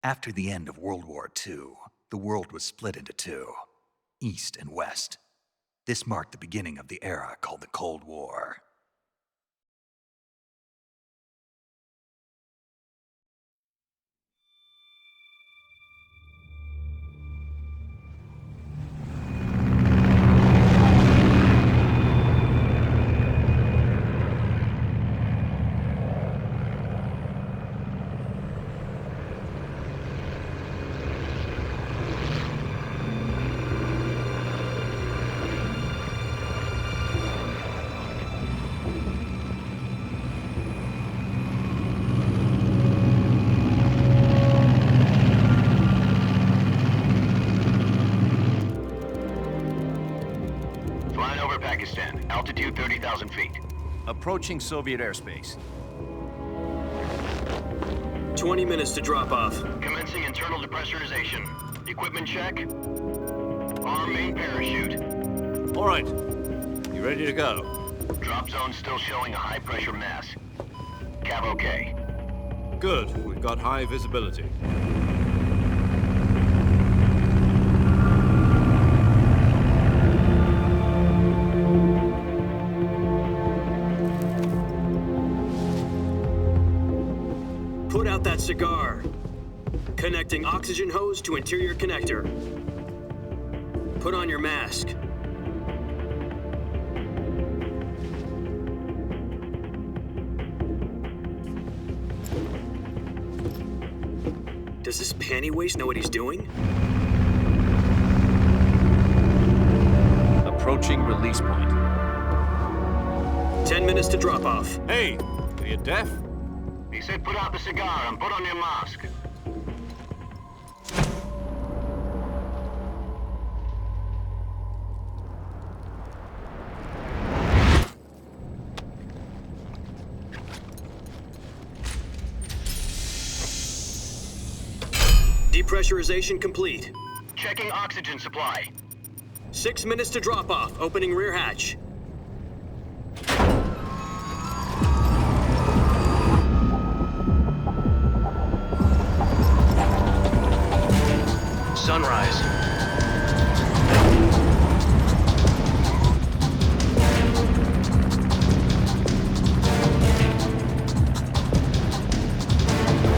After the end of World War II, the world was split into two, East and West. This marked the beginning of the era called the Cold War. Pakistan, altitude 30,000 feet. Approaching Soviet airspace. 20 minutes to drop off. Commencing internal depressurization. Equipment check. Arm main parachute. All right. You ready to go? Drop zone still showing a high pressure mass. Cav okay. Good. We've got high visibility. Put out that cigar. Connecting oxygen hose to interior connector. Put on your mask. Does this panty waste know what he's doing? Approaching release point. 10 minutes to drop off. Hey, are you deaf? He said put out the cigar and put on your mask. Depressurization complete. Checking oxygen supply. 6 minutes to drop off. Opening rear hatch. Sunrise.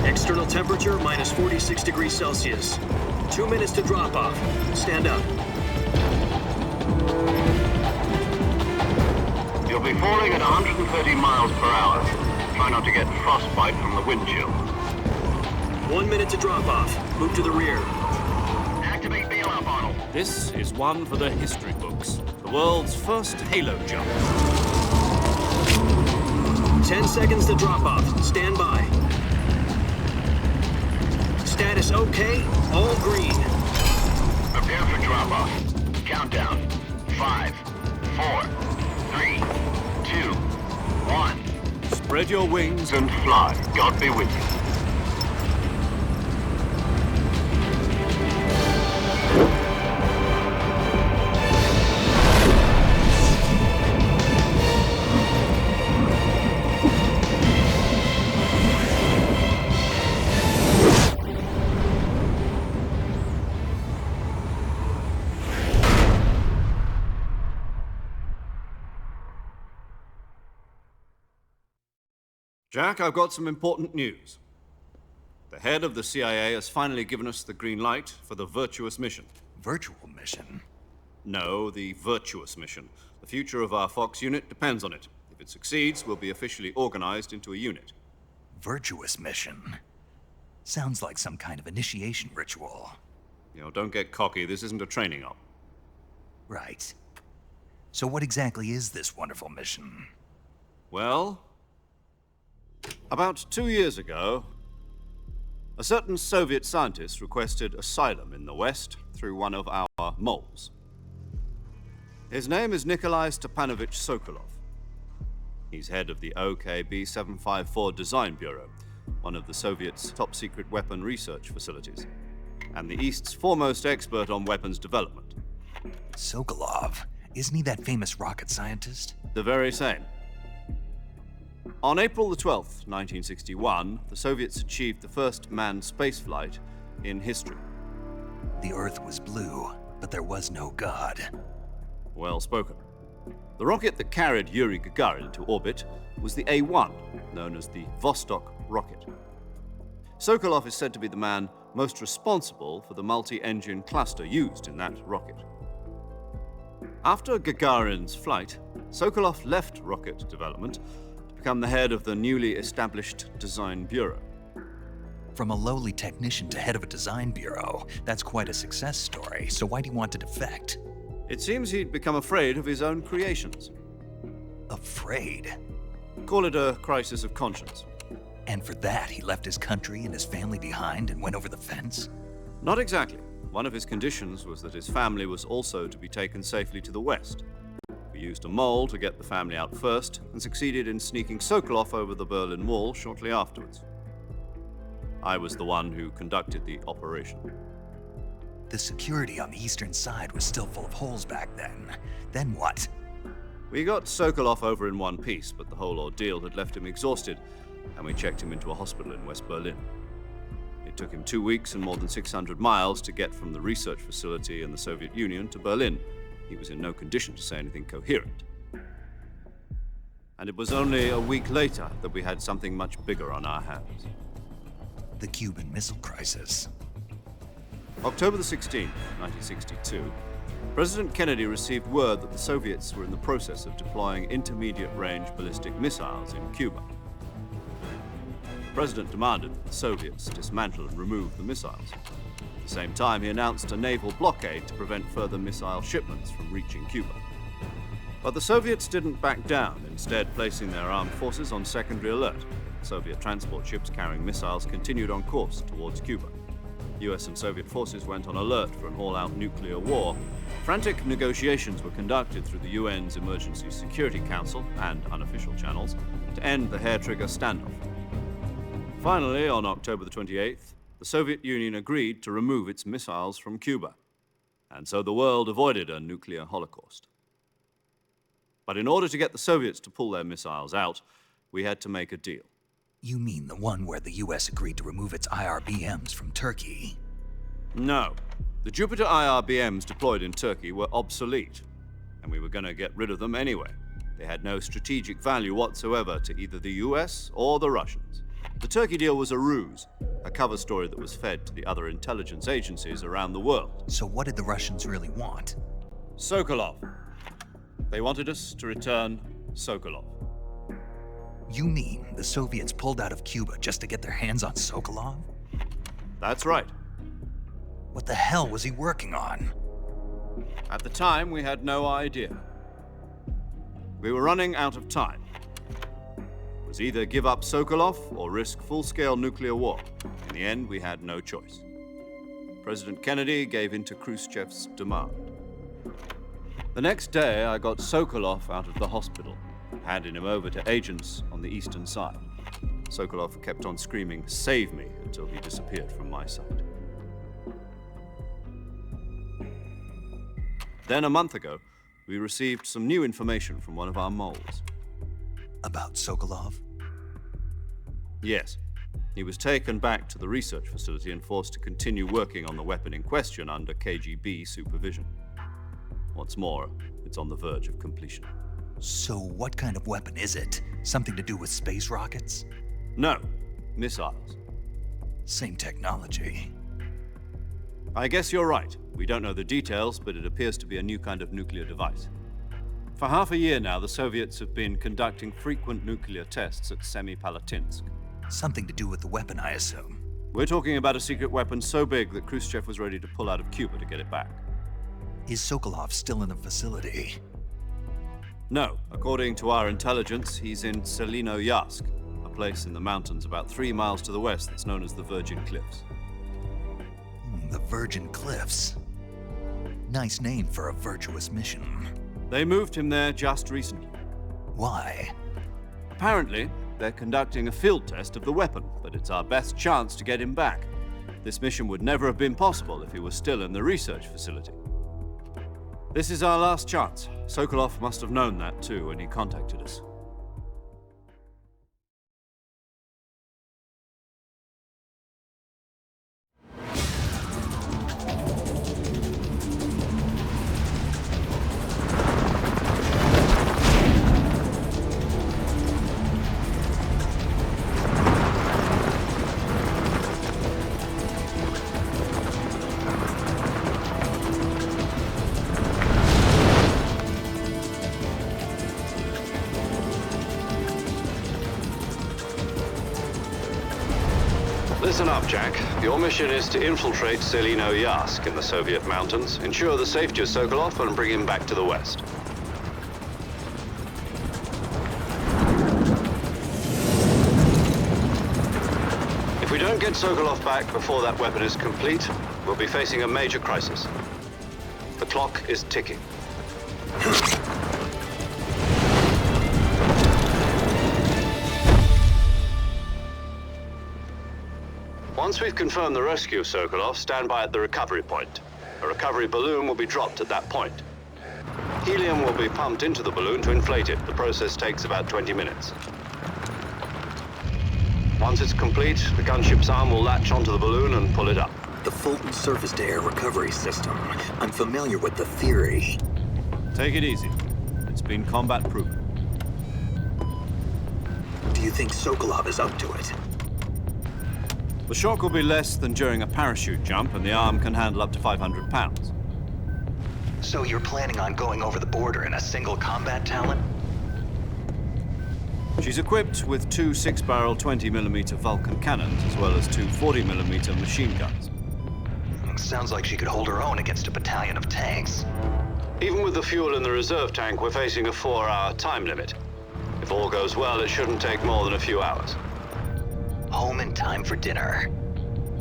External temperature minus 46 degrees Celsius. 2 minutes to drop off. Stand up. You'll be falling at 130 miles per hour. Try not to get frostbite from the wind chill. 1 minute to drop off. Move to the rear. Activate bailout bottle. This is one for the history books. The world's first halo jump. 10 seconds to drop off. Stand by. Status okay. All green. Prepare for drop-off. Countdown. 5, 4, 3, 2, 1. Spread your wings And fly. God be with you. Jack, I've got some important news. The head of the CIA has finally given us the green light for the virtuous mission. Virtual mission? No, the virtuous mission. The future of our Fox unit depends on it. If it succeeds, we'll be officially organized into a unit. Virtuous mission? Sounds like some kind of initiation ritual. You know, don't get cocky. This isn't a training op. Right. So what exactly is this wonderful mission? Well, about 2 years ago, a certain Soviet scientist requested asylum in the West through one of our moles. His name is Nikolai Stepanovich Sokolov. He's head of the OKB 754 Design Bureau, one of the Soviets' top-secret weapon research facilities, and the East's foremost expert on weapons development. Sokolov? Isn't he that famous rocket scientist? The very same. On April the 12th, 1961, the Soviets achieved the first manned spaceflight in history. The Earth was blue, but there was no God. Well spoken. The rocket that carried Yuri Gagarin into orbit was the A-1, known as the Vostok rocket. Sokolov is said to be the man most responsible for the multi-engine cluster used in that rocket. After Gagarin's flight, Sokolov left rocket development to become the head of the newly established Design Bureau. From a lowly technician to head of a design bureau, that's quite a success story, so why'd he want to defect? It seems he'd become afraid of his own creations. Afraid? Call it a crisis of conscience. And for that, he left his country and his family behind and went over the fence? Not exactly. One of his conditions was that his family was also to be taken safely to the west. We used a mole to get the family out first and succeeded in sneaking Sokolov over the Berlin Wall shortly afterwards. I was the one who conducted the operation. The security on the eastern side was still full of holes back then. Then what? We got Sokolov over in one piece, but the whole ordeal had left him exhausted, and we checked him into a hospital in West Berlin. It took him 2 weeks and more than 600 miles to get from the research facility in the Soviet Union to Berlin. He was in no condition to say anything coherent. And it was only a week later that we had something much bigger on our hands. The Cuban Missile Crisis. October the 16th, 1962, President Kennedy received word that the Soviets were in the process of deploying intermediate-range ballistic missiles in Cuba. The President demanded that the Soviets dismantle and remove the missiles. At the same time, he announced a naval blockade to prevent further missile shipments from reaching Cuba. But the Soviets didn't back down, instead placing their armed forces on secondary alert. Soviet transport ships carrying missiles continued on course towards Cuba. US and Soviet forces went on alert for an all-out nuclear war. Frantic negotiations were conducted through the UN's Emergency Security Council and unofficial channels to end the hair-trigger standoff. Finally, on October the 28th, the Soviet Union agreed to remove its missiles from Cuba, and so the world avoided a nuclear holocaust. But in order to get the Soviets to pull their missiles out, we had to make a deal. You mean the one where the US agreed to remove its IRBMs from Turkey? No. The Jupiter IRBMs deployed in Turkey were obsolete, and we were going to get rid of them anyway. They had no strategic value whatsoever to either the US or the Russians. The Turkey deal was a ruse, a cover story that was fed to the other intelligence agencies around the world. So what did the Russians really want? Sokolov. They wanted us to return Sokolov. You mean the Soviets pulled out of Cuba just to get their hands on Sokolov? That's right. What the hell was he working on? At the time, we had no idea. We were running out of time. It was either give up Sokolov or risk full-scale nuclear war. In the end, we had no choice. President Kennedy gave in to Khrushchev's demand. The next day, I got Sokolov out of the hospital, handing him over to agents on the eastern side. Sokolov kept on screaming, "Save me," until he disappeared from my sight. Then a month ago, we received some new information from one of our moles. About Sokolov? Yes. He was taken back to the research facility and forced to continue working on the weapon in question under KGB supervision. What's more, it's on the verge of completion. So what kind of weapon is it? Something to do with space rockets? No, missiles. Same technology. I guess you're right. We don't know the details, but it appears to be a new kind of nuclear device. For half a year now, the Soviets have been conducting frequent nuclear tests at Semipalatinsk. Something to do with the weapon, I assume. We're talking about a secret weapon so big that Khrushchev was ready to pull out of Cuba to get it back. Is Sokolov still in the facility? No. According to our intelligence, he's in Selinoyarsk, a place in the mountains about 3 miles to the west that's known as the Virgin Cliffs. The Virgin Cliffs. Nice name for a virtuous mission. They moved him there just recently. Why? Apparently, they're conducting a field test of the weapon, but it's our best chance to get him back. This mission would never have been possible if he was still in the research facility. This is our last chance. Sokolov must have known that too when he contacted us. Jack. Your mission is to infiltrate Selino Yask in the Soviet mountains, ensure the safety of Sokolov, and bring him back to the West. If we don't get Sokolov back before that weapon is complete, we'll be facing a major crisis. The clock is ticking. Once we've confirmed the rescue of Sokolov, stand by at the recovery point. A recovery balloon will be dropped at that point. Helium will be pumped into the balloon to inflate it. The process takes about 20 minutes. Once it's complete, the gunship's arm will latch onto the balloon and pull it up. The Fulton surface-to-air recovery system. I'm familiar with the theory. Take it easy. It's been combat-proven. Do you think Sokolov is up to it? The shock will be less than during a parachute jump, and the arm can handle up to 500 pounds. So you're planning on going over the border in a single combat Talon? She's equipped with two 6-barrel 20mm Vulcan cannons, as well as two 40mm machine guns. Sounds like she could hold her own against a battalion of tanks. Even with the fuel in the reserve tank, we're facing a 4-hour time limit. If all goes well, it shouldn't take more than a few hours. Home in time for dinner.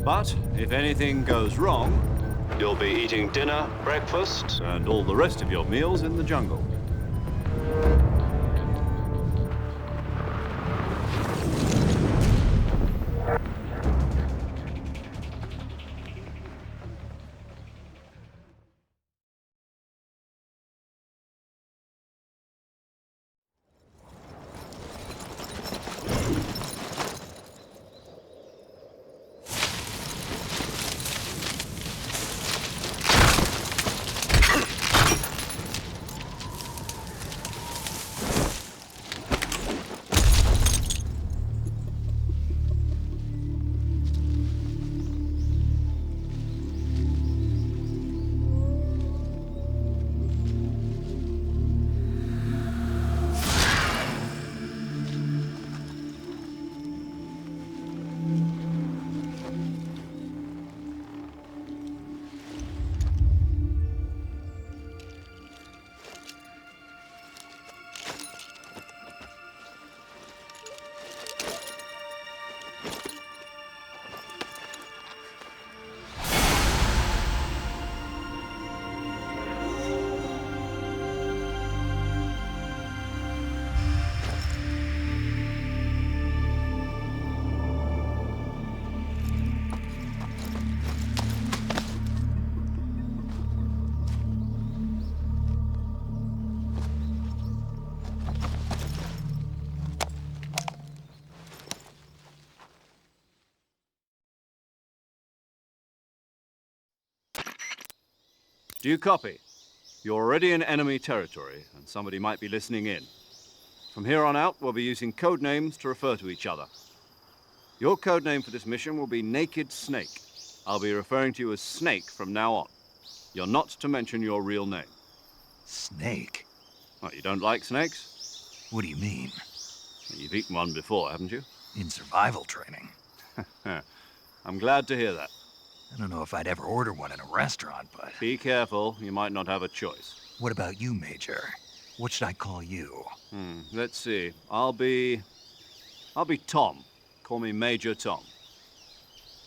But if anything goes wrong, you'll be eating dinner, breakfast, and all the rest of your meals in the jungle. Do you copy? You're already in enemy territory, and somebody might be listening in. From here on out, we'll be using code names to refer to each other. Your code name for this mission will be Naked Snake. I'll be referring to you as Snake from now on. You're not to mention your real name. Snake? What, you don't like snakes? What do you mean? You've eaten one before, haven't you? In survival training. I'm glad to hear that. I don't know if I'd ever order one in a restaurant, but... Be careful, you might not have a choice. What about you, Major? What should I call you? Let's see. I'll be Tom. Call me Major Tom.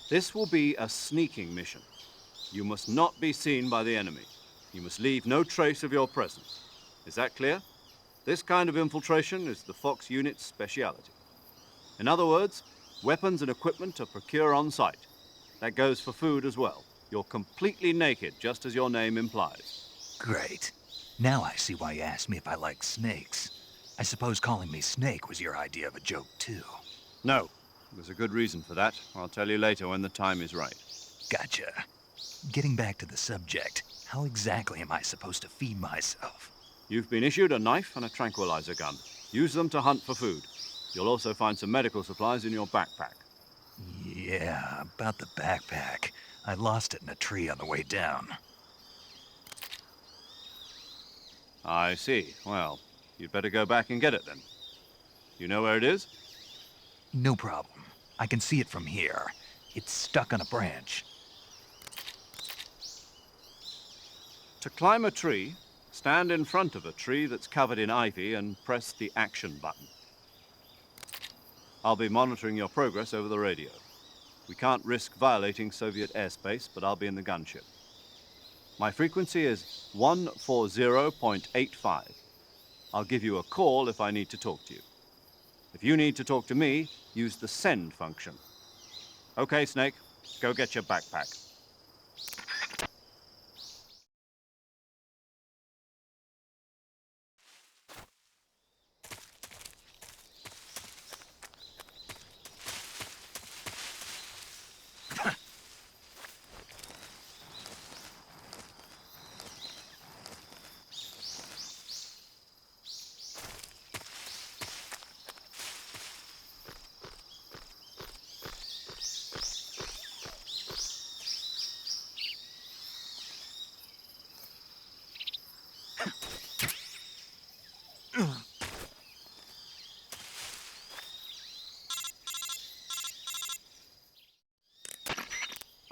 This will be a sneaking mission. You must not be seen by the enemy. You must leave no trace of your presence. Is that clear? This kind of infiltration is the Fox unit's speciality. In other words, weapons and equipment are procured on site. That goes for food as well. You're completely naked, just as your name implies. Great. Now I see why you asked me if I like snakes. I suppose calling me Snake was your idea of a joke, too. No. There's a good reason for that. I'll tell you later when the time is right. Gotcha. Getting back to the subject, how exactly am I supposed to feed myself? You've been issued a knife and a tranquilizer gun. Use them to hunt for food. You'll also find some medical supplies in your backpack. Yeah, about the backpack. I lost it in a tree on the way down. I see. Well, you'd better go back and get it then. You know where it is? No problem. I can see it from here. It's stuck on a branch. To climb a tree, stand in front of a tree that's covered in ivy and press the action button. I'll be monitoring your progress over the radio. We can't risk violating Soviet airspace, but I'll be in the gunship. My frequency is 140.85. I'll give you a call if I need to talk to you. If you need to talk to me, use the send function. Okay, Snake, go get your backpack.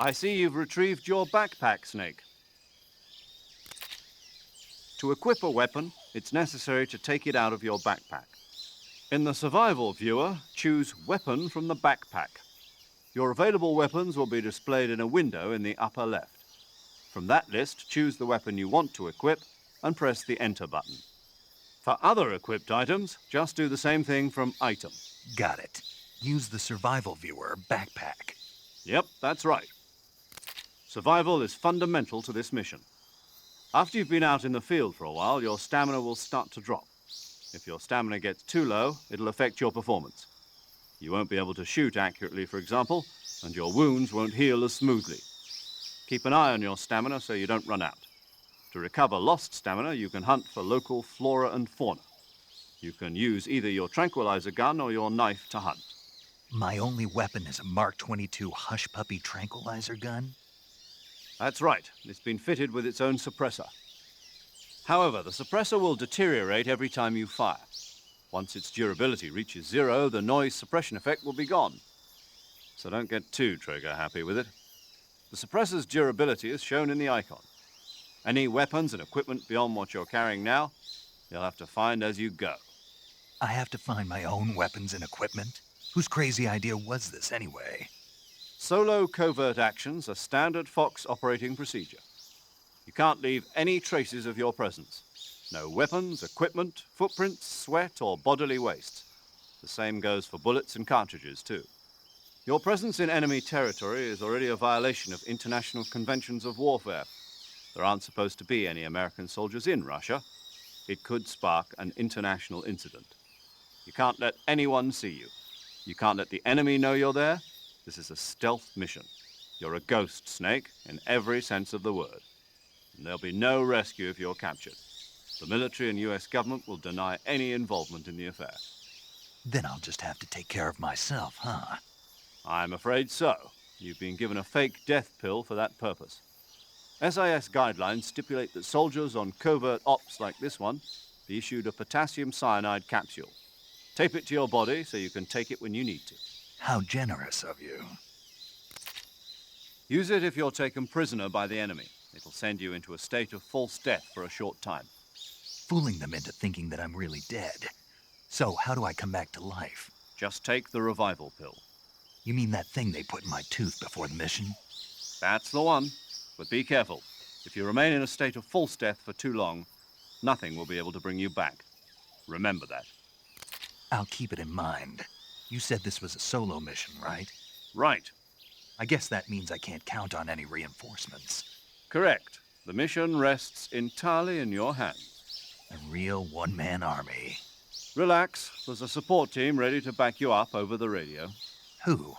I see you've retrieved your backpack, Snake. To equip a weapon, it's necessary to take it out of your backpack. In the survival viewer, choose Weapon from the backpack. Your available weapons will be displayed in a window in the upper left. From that list, choose the weapon you want to equip and press the Enter button. For other equipped items, just do the same thing from Item. Got it. Use the survival viewer backpack. Yep, that's right. Survival is fundamental to this mission. After you've been out in the field for a while, your stamina will start to drop. If your stamina gets too low, it'll affect your performance. You won't be able to shoot accurately, for example, and your wounds won't heal as smoothly. Keep an eye on your stamina so you don't run out. To recover lost stamina, you can hunt for local flora and fauna. You can use either your tranquilizer gun or your knife to hunt. My only weapon is a Mark 22 Hush Puppy tranquilizer gun? That's right. It's been fitted with its own suppressor. However, the suppressor will deteriorate every time you fire. Once its durability reaches 0, the noise suppression effect will be gone. So don't get too trigger happy with it. The suppressor's durability is shown in the icon. Any weapons and equipment beyond what you're carrying now, you'll have to find as you go. I have to find my own weapons and equipment? Whose crazy idea was this anyway? Solo covert actions are standard Fox operating procedure. You can't leave any traces of your presence. No weapons, equipment, footprints, sweat, or bodily waste. The same goes for bullets and cartridges, too. Your presence in enemy territory is already a violation of international conventions of warfare. There aren't supposed to be any American soldiers in Russia. It could spark an international incident. You can't let anyone see you. You can't let the enemy know you're there. This is a stealth mission. You're a ghost, Snake, in every sense of the word. And there'll be no rescue if you're captured. The military and US government will deny any involvement in the affair. Then I'll just have to take care of myself, huh? I'm afraid so. You've been given a fake death pill for that purpose. SIS guidelines stipulate that soldiers on covert ops like this one be issued a potassium cyanide capsule. Tape it to your body so you can take it when you need to. How generous of you. Use it if you're taken prisoner by the enemy. It'll send you into a state of false death for a short time. Fooling them into thinking that I'm really dead. So how do I come back to life? Just take the revival pill. You mean that thing they put in my tooth before the mission? That's the one. But be careful. If you remain in a state of false death for too long, nothing will be able to bring you back. Remember that. I'll keep it in mind. You said this was a solo mission, right? Right. I guess that means I can't count on any reinforcements. Correct. The mission rests entirely in your hands. A real one-man army. Relax. There's a support team ready to back you up over the radio. Who?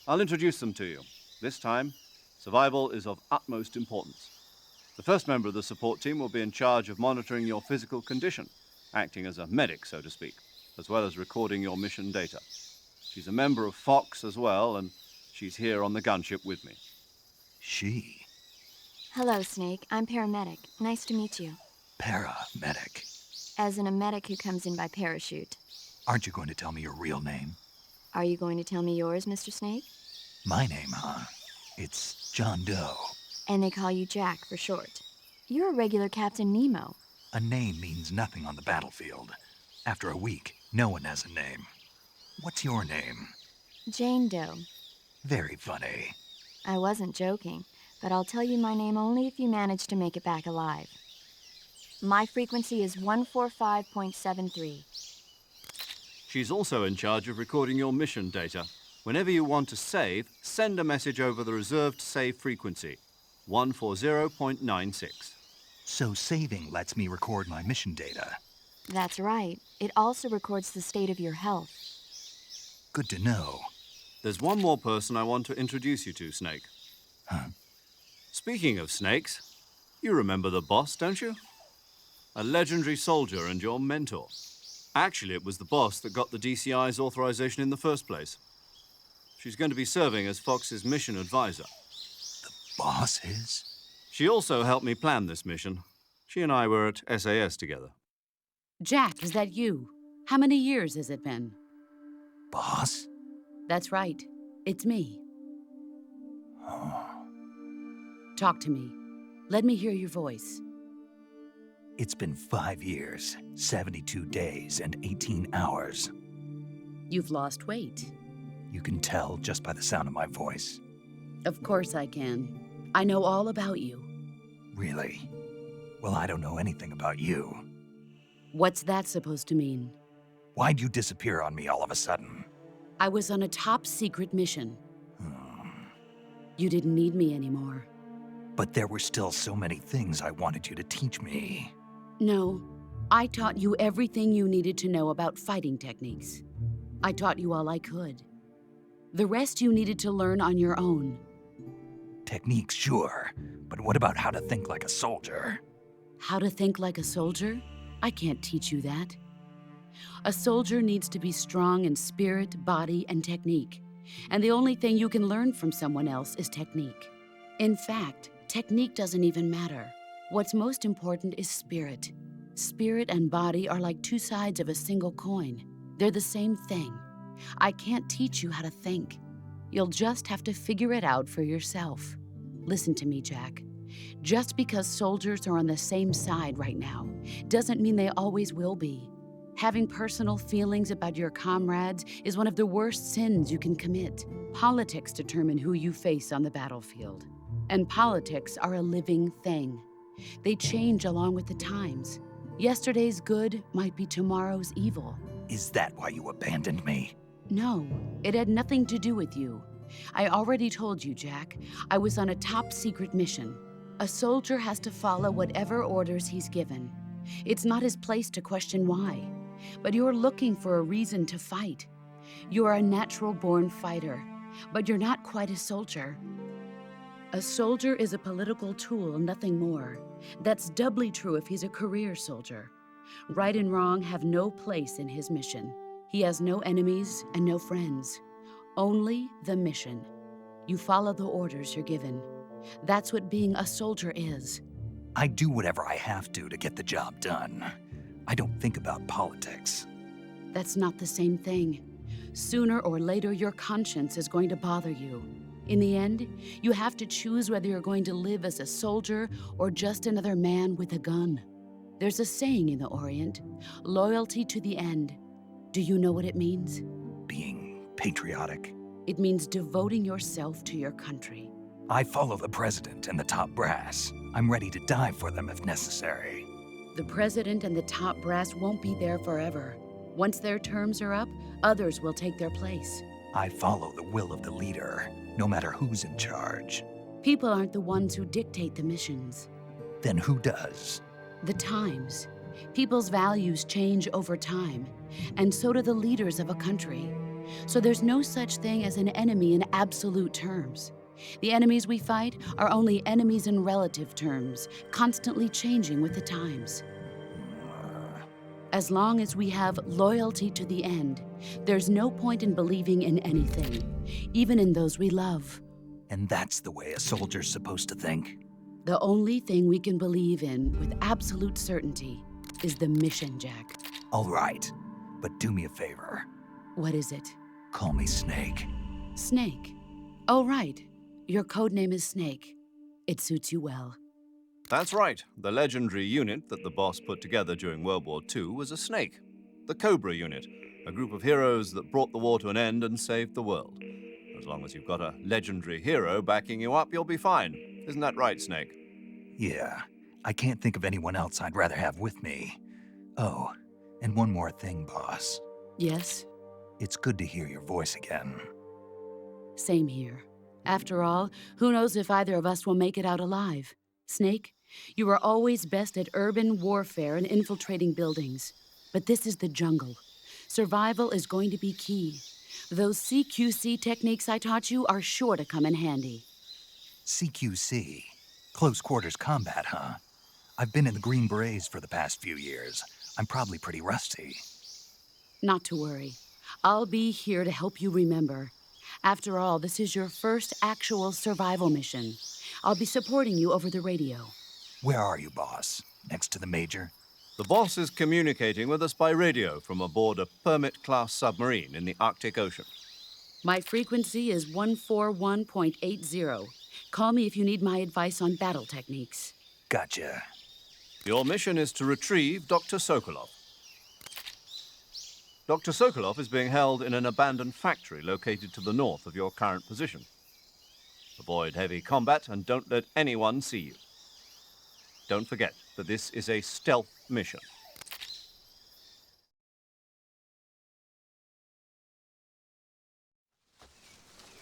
I'll introduce them to you. This time, survival is of utmost importance. The first member of the support team will be in charge of monitoring your physical condition, acting as a medic, so to speak, as well as recording your mission data. She's a member of Fox as well, and she's here on the gunship with me. She? Hello, Snake. I'm paramedic. Nice to meet you. Paramedic. As in a medic who comes in by parachute. Aren't you going to tell me your real name? Are you going to tell me yours, Mr. Snake? My name, huh? It's John Doe. And they call you Jack for short. You're a regular Captain Nemo. A name means nothing on the battlefield. After a week, no one has a name. What's your name? Jane Doe. Very funny. I wasn't joking, but I'll tell you my name only if you manage to make it back alive. My frequency is 145.73. She's also in charge of recording your mission data. Whenever you want to save, send a message over the reserved save frequency, 140.96. So saving lets me record my mission data. That's right. It also records the state of your health. Good to know. There's one more person I want to introduce you to, Snake. Huh? Speaking of snakes, you remember the boss, don't you? A legendary soldier and your mentor. Actually, it was the boss that got the DCI's authorization in the first place. She's going to be serving as Fox's mission advisor. Boss is? She also helped me plan this mission. She and I were at SAS together. Jack, is that you? How many years has it been? Boss? That's right. It's me. Talk to me. Let me hear your voice. It's been 5 years, 72 days, and 18 hours. You've lost weight. You can tell just by the sound of my voice. Of course I can. I know all about you. Really? Well, I don't know anything about you. What's that supposed to mean? Why'd you disappear on me all of a sudden? I was on a top-secret mission. You didn't need me anymore. But there were still so many things I wanted you to teach me. No, I taught you everything you needed to know about fighting techniques. I taught you all I could. The rest you needed to learn on your own. Techniques, sure. But what about how to think like a soldier? How to think like a soldier? I can't teach you that. A soldier needs to be strong in spirit, body, and technique. And the only thing you can learn from someone else is technique. In fact, technique doesn't even matter. What's most important is spirit. Spirit and body are like two sides of a single coin. They're the same thing. I can't teach you how to think. You'll just have to figure it out for yourself. Listen to me, Jack. Just because soldiers are on the same side right now doesn't mean they always will be. Having personal feelings about your comrades is one of the worst sins you can commit. Politics determine who you face on the battlefield. And politics are a living thing. They change along with the times. Yesterday's good might be tomorrow's evil. Is that why you abandoned me? No, it had nothing to do with you. I already told you, Jack. I was on a top-secret mission. A soldier has to follow whatever orders he's given. It's not his place to question why. But you're looking for a reason to fight. You are a natural-born fighter, but you're not quite a soldier. A soldier is a political tool, nothing more. That's doubly true if he's a career soldier. Right and wrong have no place in his mission. He has no enemies and no friends. Only the mission. You follow the orders you're given. That's what being a soldier is. I do whatever I have to get the job done. I don't think about politics. That's not the same thing. Sooner or later, your conscience is going to bother you. In the end, you have to choose whether you're going to live as a soldier or just another man with a gun. There's a saying in the Orient, loyalty to the end. Do you know what it means? Being patriotic. It means devoting yourself to your country. I follow the president and the top brass. I'm ready to die for them if necessary. The president and the top brass won't be there forever. Once their terms are up, others will take their place. I follow the will of the leader, no matter who's in charge. People aren't the ones who dictate the missions. Then who does? The times. People's values change over time, and so do the leaders of a country. So there's no such thing as an enemy in absolute terms. The enemies we fight are only enemies in relative terms, constantly changing with the times. As long as we have loyalty to the end, there's no point in believing in anything, even in those we love. And that's the way a soldier's supposed to think? The only thing we can believe in with absolute certainty is the mission, Jack. All right, but do me a favor. What is it? Call me Snake. Snake. Oh, right. Your code name is Snake. It suits you well. That's right. The legendary unit that the boss put together during World War II was a snake. The Cobra unit, a group of heroes that brought the war to an end and saved the world. As long as you've got a legendary hero backing you up, you'll be fine. Isn't that right, Snake? Yeah, I can't think of anyone else I'd rather have with me. Oh, and one more thing, boss. Yes? It's good to hear your voice again. Same here. After all, who knows if either of us will make it out alive? Snake, you are always best at urban warfare and infiltrating buildings. But this is the jungle. Survival is going to be key. Those CQC techniques I taught you are sure to come in handy. CQC? Close quarters combat, huh? I've been in the Green Berets for the past few years. I'm probably pretty rusty. Not to worry. I'll be here to help you remember. After all, this is your first actual survival mission. I'll be supporting you over the radio. Where are you, boss? Next to the Major? The boss is communicating with us by radio from aboard a Permit-class submarine in the Arctic Ocean. My frequency is 141.80. Call me if you need my advice on battle techniques. Gotcha. Your mission is to retrieve Dr. Sokolov. Dr. Sokolov is being held in an abandoned factory located to the north of your current position. Avoid heavy combat and don't let anyone see you. Don't forget that this is a stealth mission.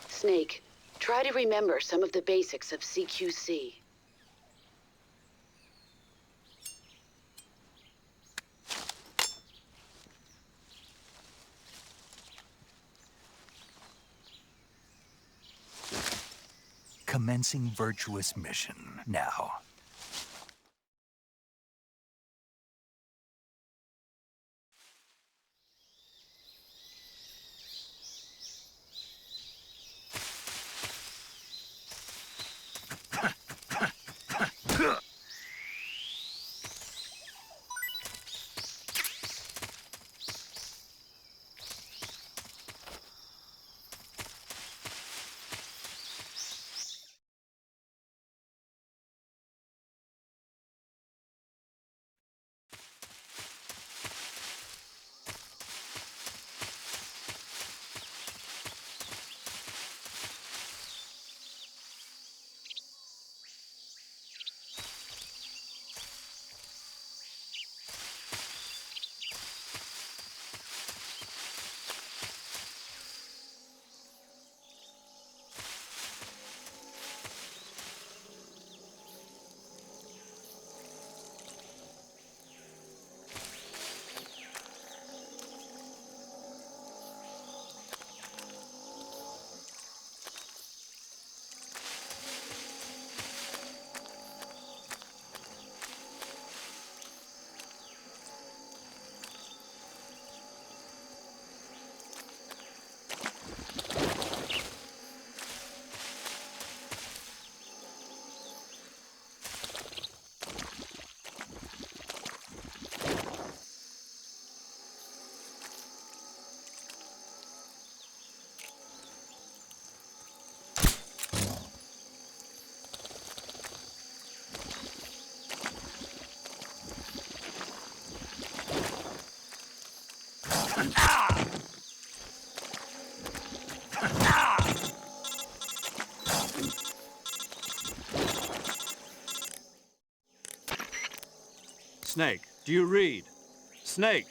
Snake, try to remember some of the basics of CQC. Commencing virtuous mission now. Snake, do you read? Snake!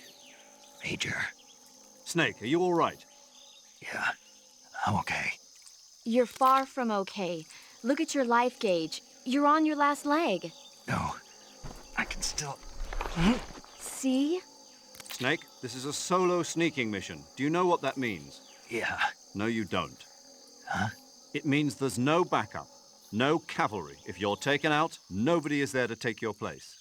Major. Snake, are you all right? Yeah, I'm okay. You're far from okay. Look at your life gauge. You're on your last leg. No, I can still... See? Snake, this is a solo sneaking mission. Do you know what that means? Yeah. No, you don't. Huh? It means there's no backup, no cavalry. If you're taken out, nobody is there to take your place.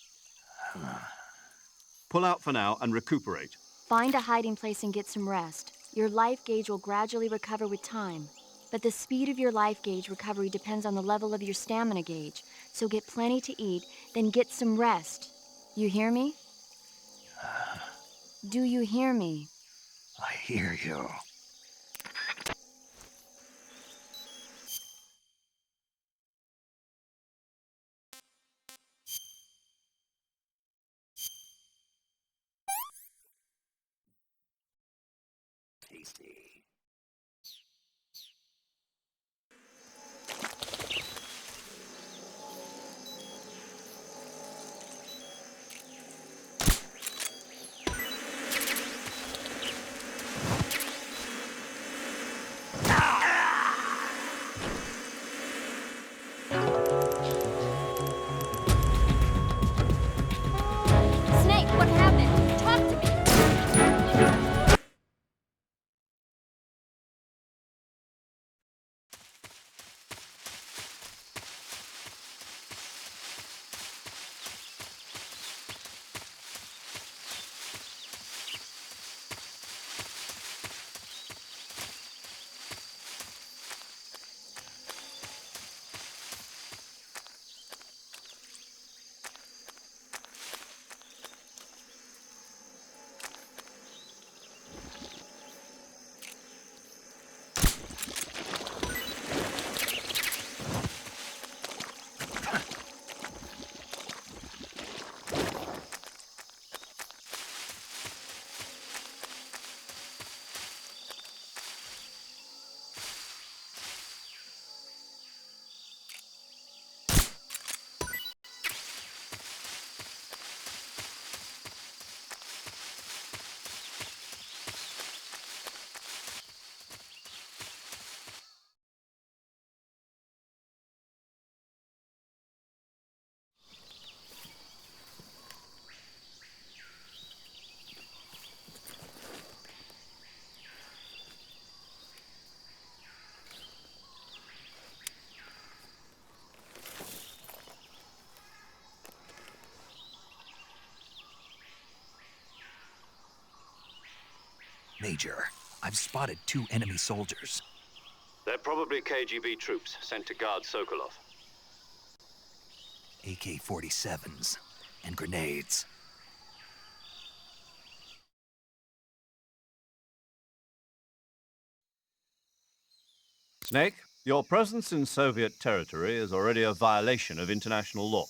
Pull out for now and recuperate. Find a hiding place and get some rest. Your life gauge will gradually recover with time. But the speed of your life gauge recovery depends on the level of your stamina gauge. So get plenty to eat, then get some rest. You hear me? Do you hear me? I hear you. tasty. Snake, what happened? Talk to me. Major, I've spotted 2 enemy soldiers. They're probably KGB troops sent to guard Sokolov. AK-47s and grenades. Snake, your presence in Soviet territory is already a violation of international law.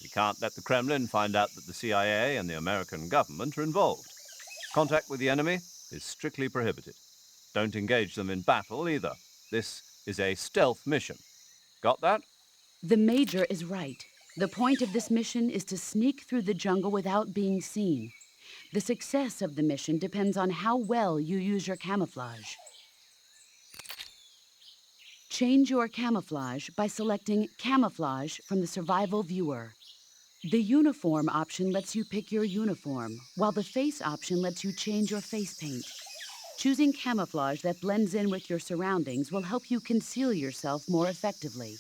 We can't let the Kremlin find out that the CIA and the American government are involved. Contact with the enemy is strictly prohibited. Don't engage them in battle either. This is a stealth mission. Got that? The Major is right. The point of this mission is to sneak through the jungle without being seen. The success of the mission depends on how well you use your camouflage. Change your camouflage by selecting Camouflage from the Survival Viewer. The Uniform option lets you pick your uniform, while the Face option lets you change your face paint. Choosing camouflage that blends in with your surroundings will help you conceal yourself more effectively.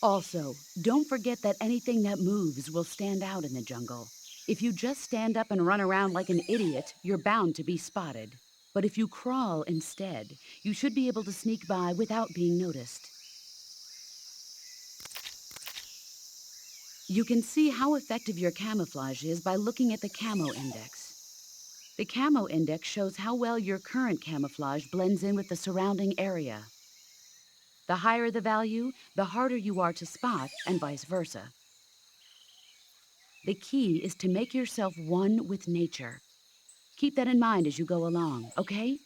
Also, don't forget that anything that moves will stand out in the jungle. If you just stand up and run around like an idiot, you're bound to be spotted. But if you crawl instead, you should be able to sneak by without being noticed. You can see how effective your camouflage is by looking at the Camo Index. The Camo Index shows how well your current camouflage blends in with the surrounding area. The higher the value, the harder you are to spot, and vice versa. The key is to make yourself one with nature. Keep that in mind as you go along, okay?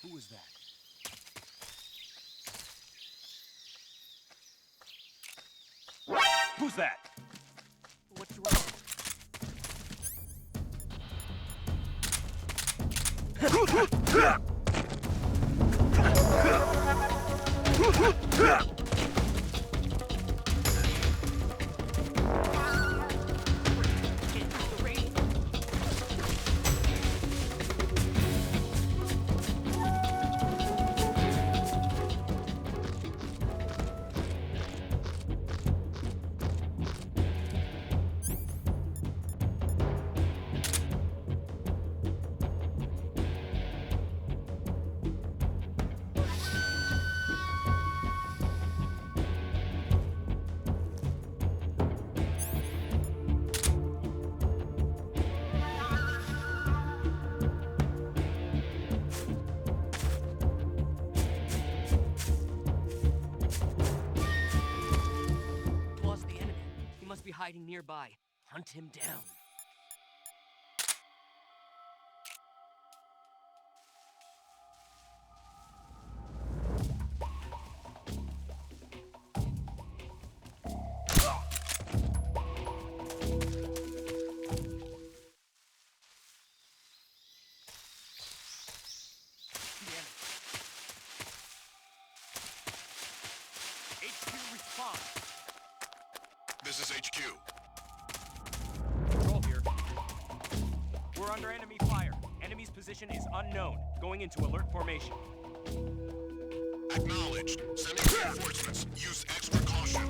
Who was that? Who's that? What's wrong? Be hiding nearby. Hunt him down. HQ respond. This is HQ. Control here. We're under enemy fire. Enemy's position is unknown. Going into alert formation. Acknowledged. Sending reinforcements. Use extra caution.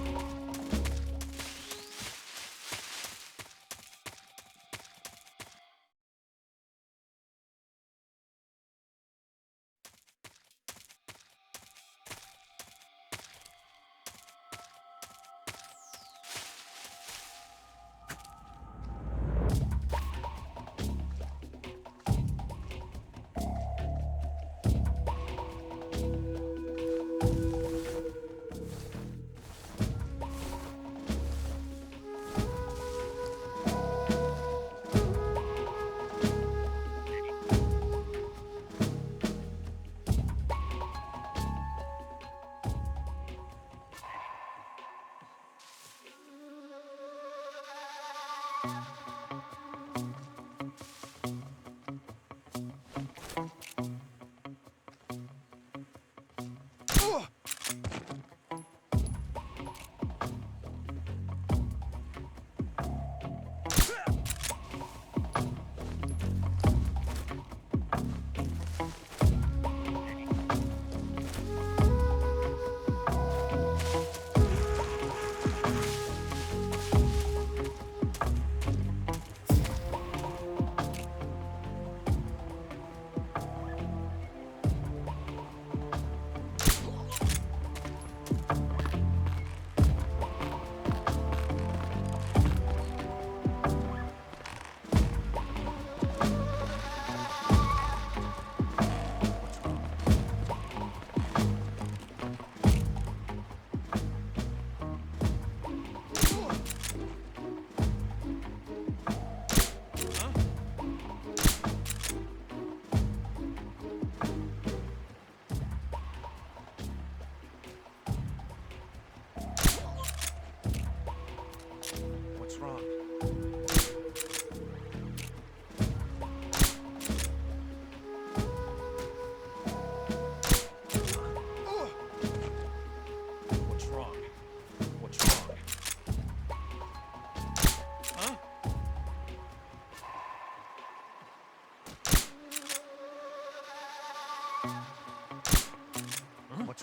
What's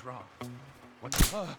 wrong? What's... Who's that?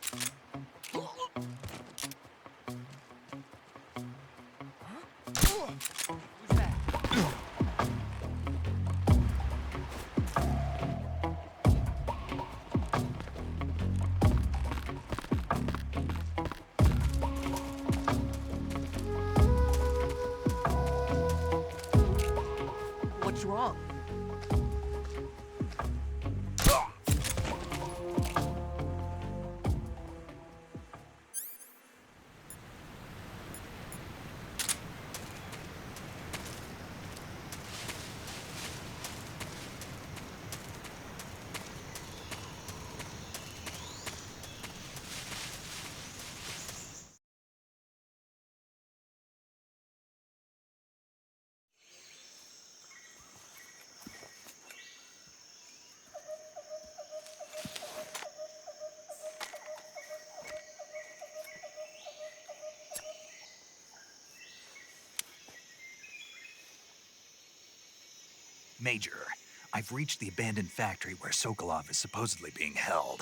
Major, I've reached the abandoned factory where Sokolov is supposedly being held.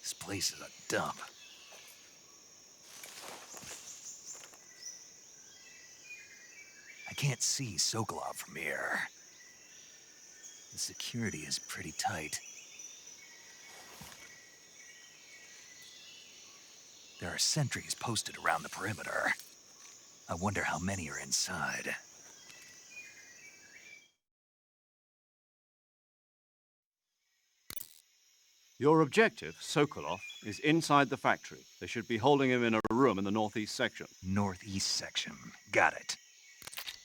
This place is a dump. I can't see Sokolov from here. The security is pretty tight. There are sentries posted around the perimeter. I wonder how many are inside. Your objective, Sokolov, is inside the factory. They should be holding him in a room in the northeast section. Northeast section. Got it.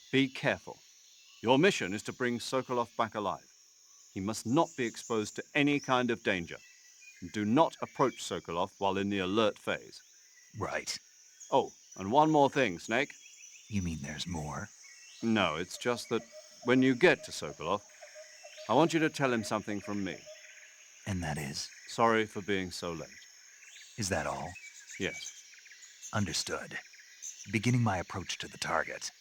Be careful. Your mission is to bring Sokolov back alive. He must not be exposed to any kind of danger. Do not approach Sokolov while in the alert phase. Right. Oh, and one more thing, Snake. You mean there's more? No, it's just that when you get to Sokolov, I want you to tell him something from me. And that is? Sorry for being so late. Is that all? Yes. Understood. Beginning my approach to the target.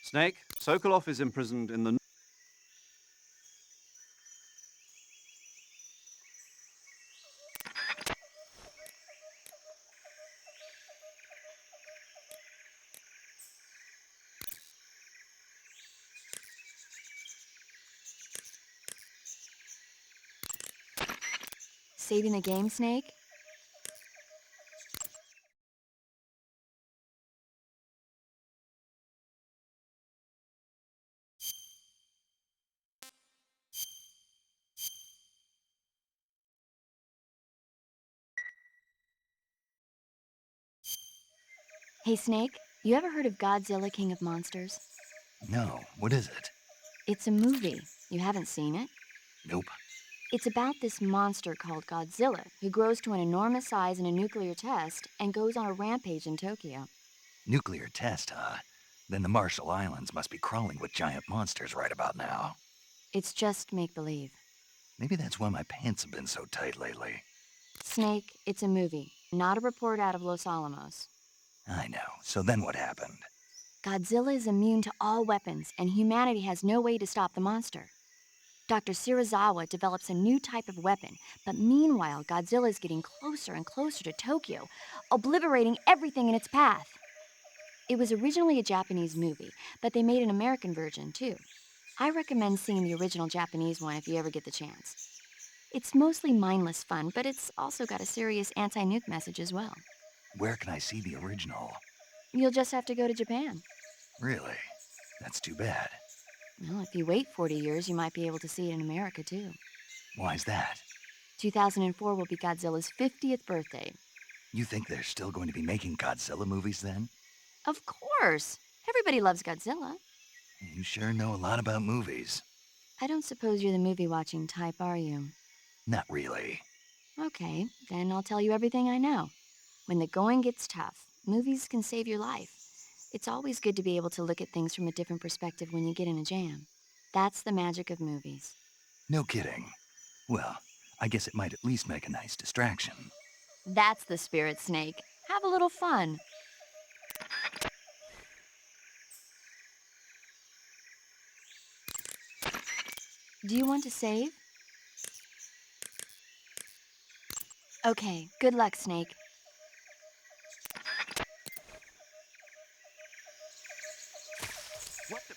Snake, Sokolov is imprisoned in the... Saving the game, Snake? Hey, Snake, you ever heard of Godzilla, King of Monsters? No, what is it? It's a movie. You haven't seen it? Nope. It's about this monster called Godzilla, who grows to an enormous size in a nuclear test and goes on a rampage in Tokyo. Nuclear test, huh? Then the Marshall Islands must be crawling with giant monsters right about now. It's just make-believe. Maybe that's why my pants have been so tight lately. Snake, it's a movie, not a report out of Los Alamos. I know. So then what happened? Godzilla is immune to all weapons, and humanity has no way to stop the monster. Dr. Shirazawa develops a new type of weapon, but meanwhile, Godzilla is getting closer and closer to Tokyo, obliterating everything in its path. It was originally a Japanese movie, but they made an American version, too. I recommend seeing the original Japanese one if you ever get the chance. It's mostly mindless fun, but it's also got a serious anti-nuke message as well. Where can I see the original? You'll just have to go to Japan. Really? That's too bad. Well, if you wait 40 years, you might be able to see it in America, too. Why's that? 2004 will be Godzilla's 50th birthday. You think they're still going to be making Godzilla movies then? Of course! Everybody loves Godzilla. You sure know a lot about movies. I don't suppose you're the movie-watching type, are you? Not really. Okay, then I'll tell you everything I know. When the going gets tough, movies can save your life. It's always good to be able to look at things from a different perspective when you get in a jam. That's the magic of movies. No kidding. Well, I guess it might at least make a nice distraction. That's the spirit, Snake. Have a little fun. Do you want to save? Okay, good luck, Snake. What the?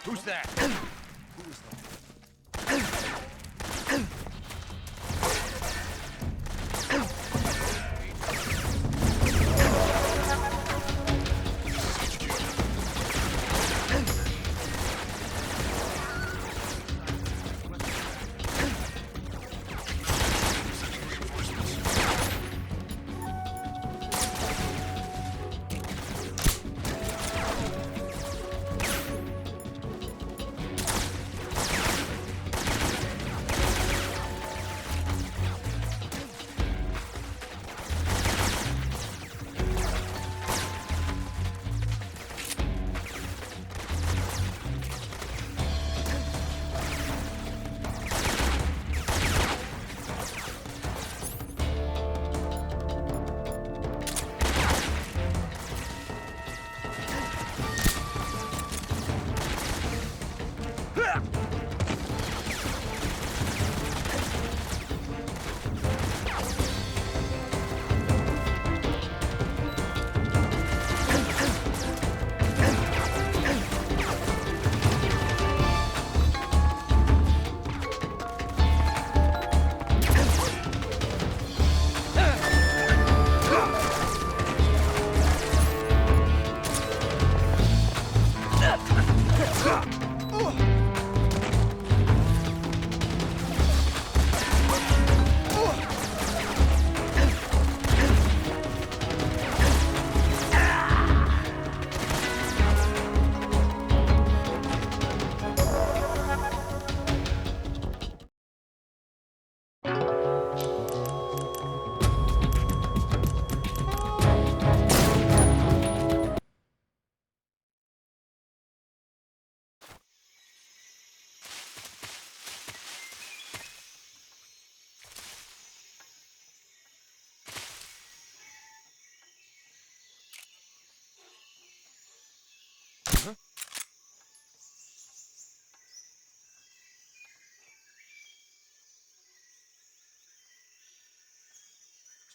Who's that? Who is that?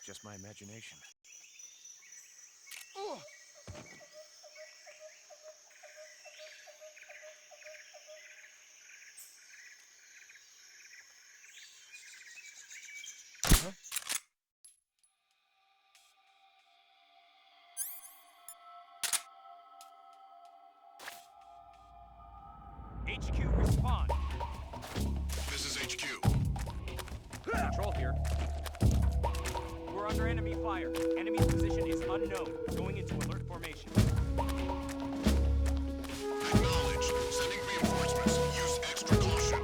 It's just my imagination. Huh? HQ, respond. This is HQ. Control here. We're under enemy fire. Enemy's position is unknown. Going into alert formation. Acknowledged. Sending reinforcements. Use extra caution.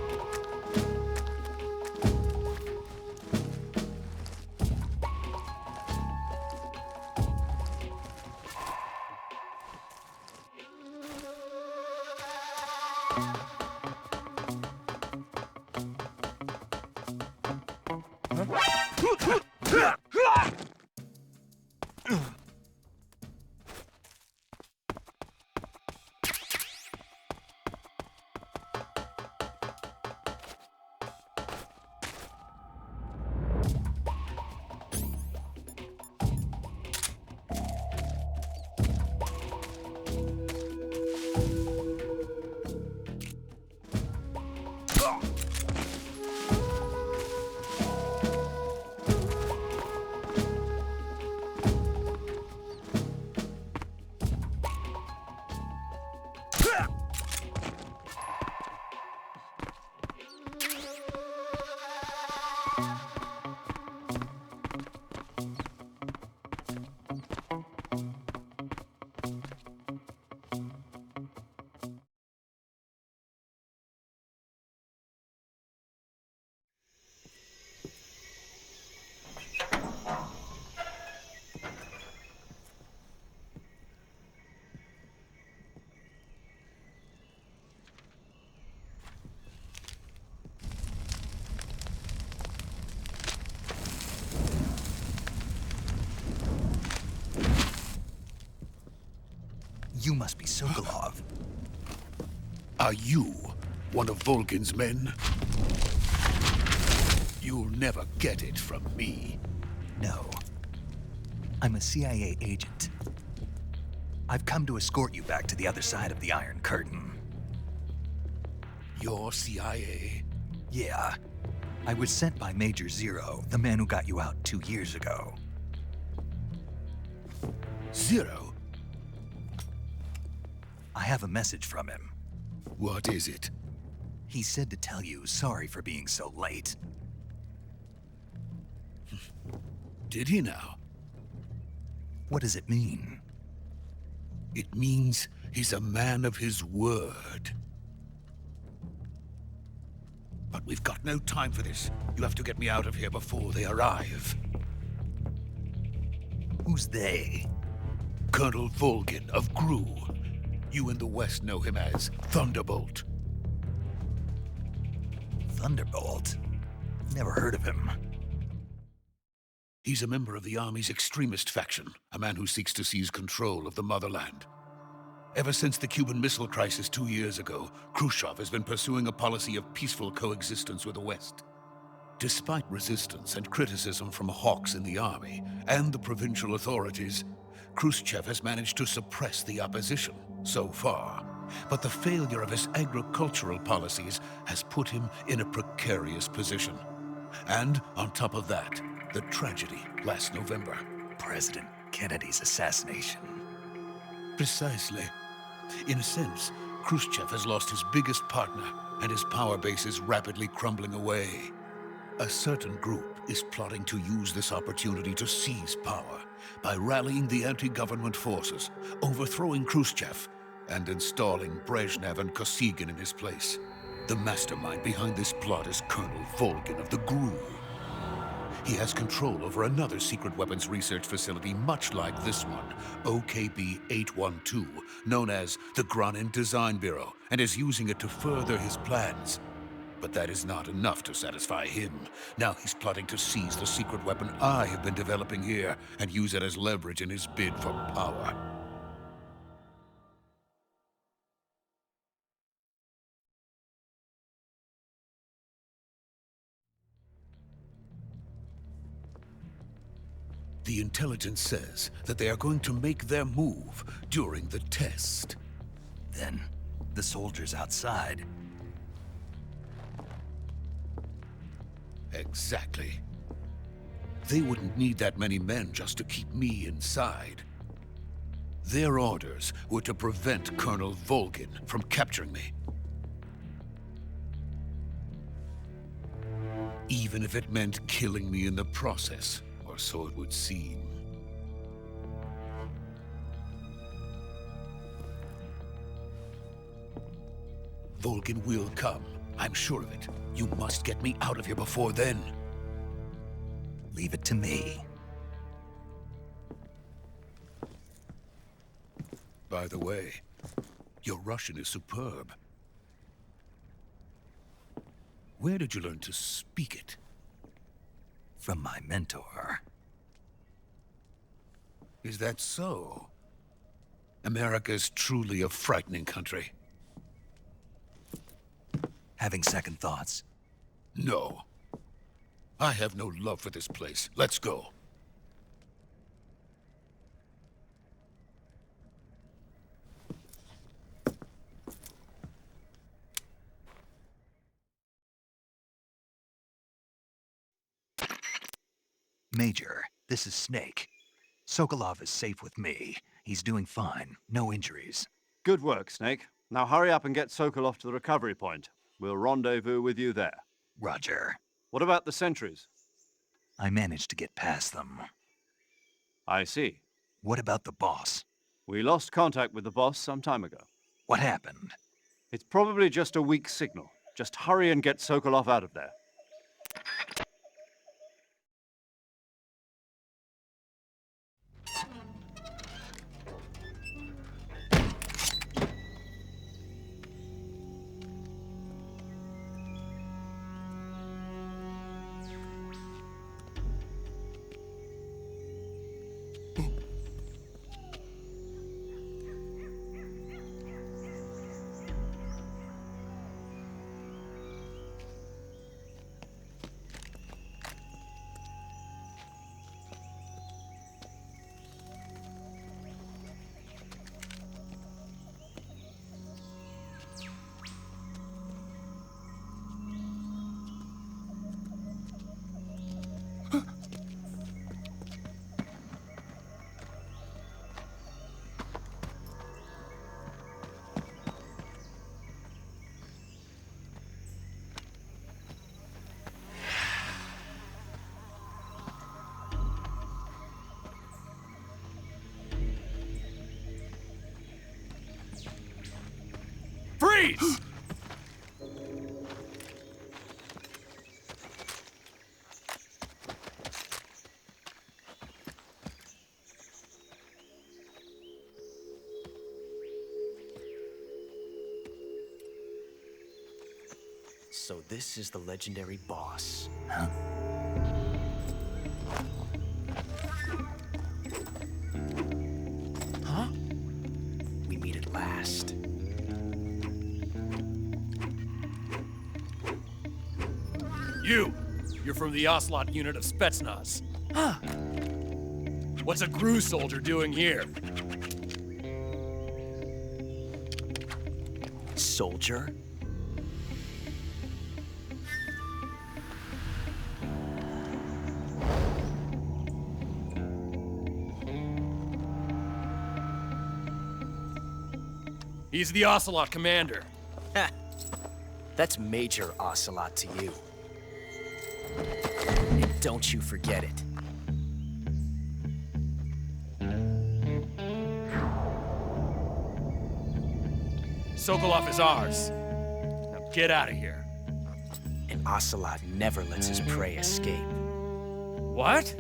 You must be Sokolov. Are you one of Volkin's men? You'll never get it from me. No. I'm a CIA agent. I've come to escort you back to the other side of the Iron Curtain. Your CIA? Yeah. I was sent by Major Zero, the man who got you out 2 years ago. Zero? I have a message from him. What is it? He said to tell you sorry for being so late. Did he now? What does it mean? It means he's a man of his word. But we've got no time for this. You have to get me out of here before they arrive. Who's they? Colonel Volgin of Gru. You in the West know him as Thunderbolt. Thunderbolt? Never heard of him. He's a member of the Army's extremist faction, a man who seeks to seize control of the motherland. Ever since the Cuban Missile Crisis 2 years ago, Khrushchev has been pursuing a policy of peaceful coexistence with the West. Despite resistance and criticism from hawks in the army and the provincial authorities, Khrushchev has managed to suppress the opposition so far. But the failure of his agricultural policies has put him in a precarious position. And on top of that, the tragedy last November. President Kennedy's assassination. Precisely. In a sense, Khrushchev has lost his biggest partner, and his power base is rapidly crumbling away. A certain group is plotting to use this opportunity to seize power by rallying the anti-government forces, overthrowing Khrushchev, and installing Brezhnev and Kosygin in his place. The mastermind behind this plot is Colonel Volgin of the GRU. He has control over another secret weapons research facility much like this one, OKB-812, known as the Granin Design Bureau, and is using it to further his plans. But that is not enough to satisfy him. Now he's plotting to seize the secret weapon I have been developing here and use it as leverage in his bid for power. The intelligence says that they are going to make their move during the test. Then, the soldiers outside. Exactly. They wouldn't need that many men just to keep me inside. Their orders were to prevent Colonel Volgin from capturing me. Even if it meant killing me in the process. Or so it would seem. Volgin will come. I'm sure of it. You must get me out of here before then. Leave it to me. By the way, your Russian is superb. Where did you learn to speak it? From my mentor. Is that so? America is truly a frightening country. Having second thoughts? No. I have no love for this place. Let's go. Major, this is Snake. Sokolov is safe with me. He's doing fine. No injuries. Good work, Snake. Now hurry up and get Sokolov to the recovery point. We'll rendezvous with you there. Roger. What about the sentries? I managed to get past them. I see. What about the boss? We lost contact with the boss some time ago. What happened? It's probably just a weak signal. Just hurry and get Sokolov out of there. Please. So this is the legendary boss. Huh? Huh? We meet at last. You're from the Ocelot unit of Spetsnaz. Huh? What's a GRU soldier doing here? Soldier? He's the Ocelot commander. Ha! That's Major Ocelot to you. And don't you forget it. Sokolov is ours. Now get out of here. And Ocelot never lets his prey escape. What?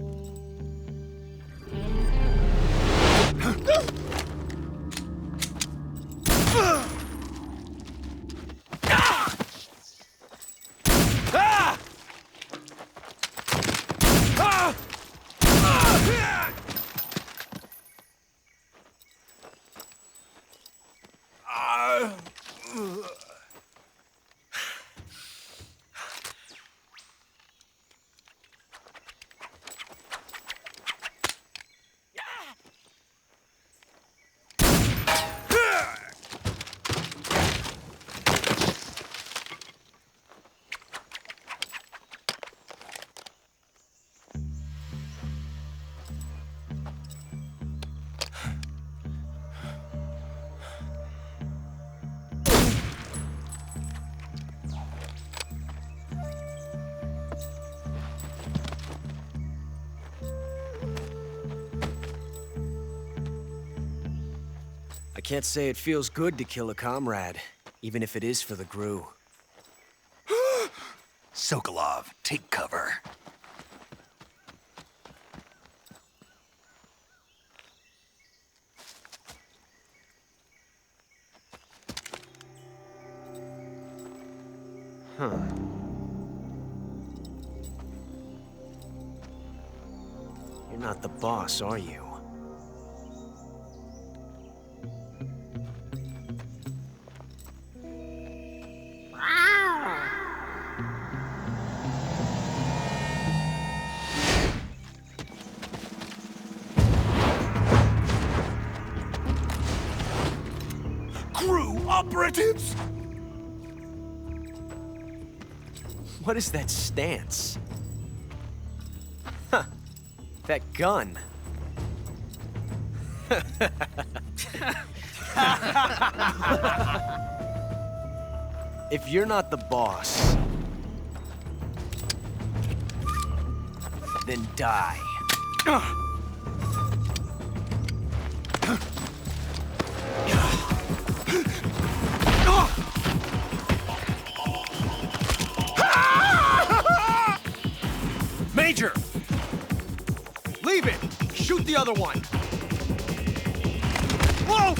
I can't say it feels good to kill a comrade, even if it is for the GRU. Sokolov, take cover. Huh. You're not the boss, are you? GRU operatives! What is that stance? Huh. That gun. If you're not the boss, then die. Major! Leave it! Shoot the other one! Whoa!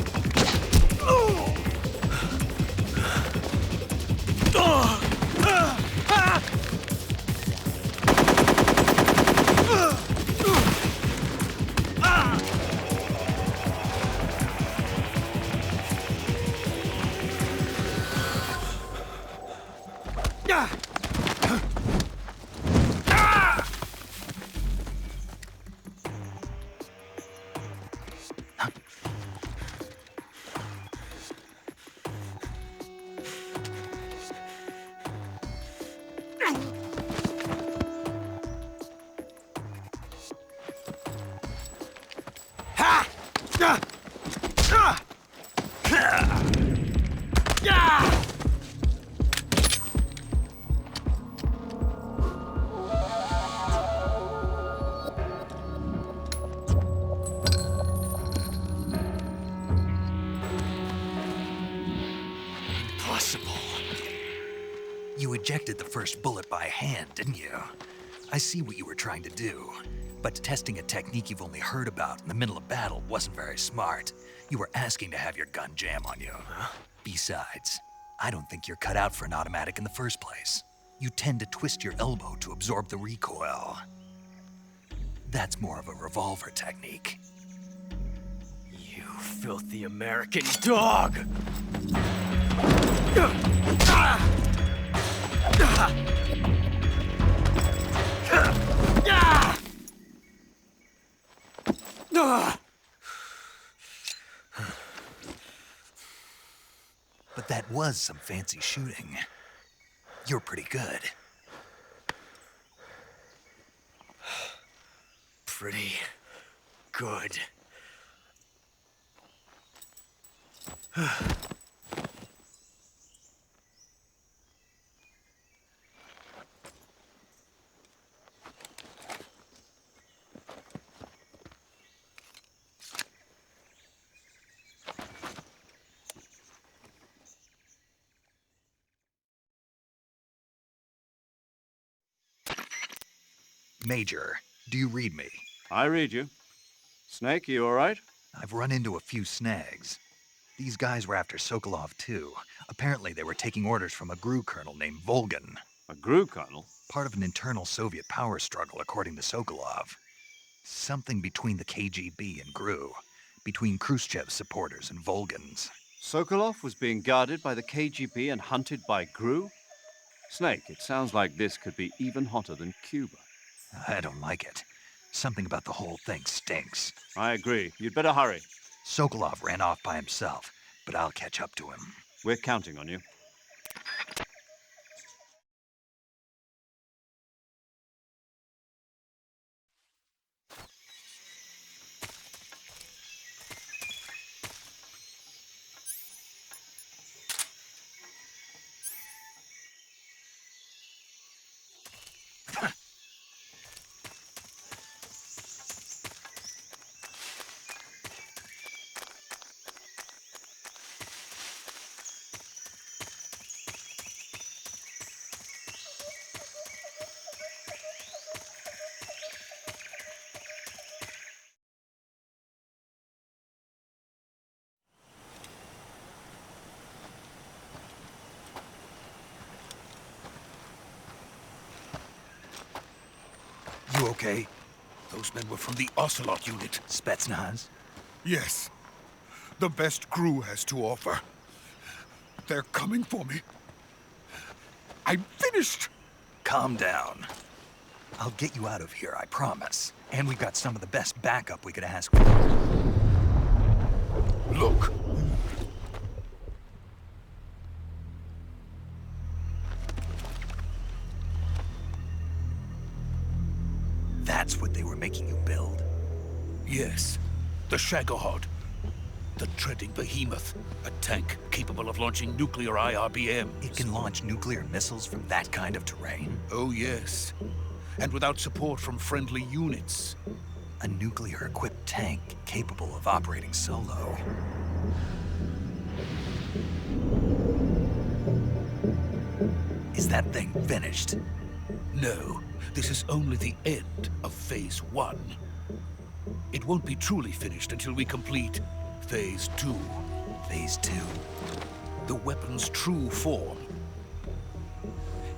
ejected the first bullet by hand, didn't you? I see what you were trying to do, but testing a technique you've only heard about in the middle of battle wasn't very smart. You were asking to have your gun jam on you. Huh? Besides, I don't think you're cut out for an automatic in the first place. You tend to twist your elbow to absorb the recoil. That's more of a revolver technique. You filthy American dog! But that was some fancy shooting. You're pretty good. Pretty good. Major, do you read me? I read you. Snake, you all right? I've run into a few snags. These guys were after Sokolov too. Apparently they were taking orders from a GRU colonel named Volgan. A GRU colonel? Part of an internal Soviet power struggle, according to Sokolov. Something between the KGB and GRU. Between Khrushchev's supporters and Volgan's. Sokolov was being guarded by the KGB and hunted by GRU? Snake, it sounds like this could be even hotter than Cuba. I don't like it. Something about the whole thing stinks. I agree. You'd better hurry. Sokolov ran off by himself, but I'll catch up to him. We're counting on you. You okay? Those men were from the Ocelot unit. Spetsnaz? Yes. The best GRU has to offer. They're coming for me. I'm finished! Calm down. I'll get you out of here, I promise. And we've got some of the best backup we could ask for. Look. That's what they were making you build? Yes. The Shagohod. The treading behemoth. A tank capable of launching nuclear IRBMs. It can launch nuclear missiles from that kind of terrain? Oh, yes. And without support from friendly units. A nuclear-equipped tank capable of operating solo. Is that thing finished? No. This is only the end of Phase 1. It won't be truly finished until we complete Phase 2. Phase 2? The weapon's true form.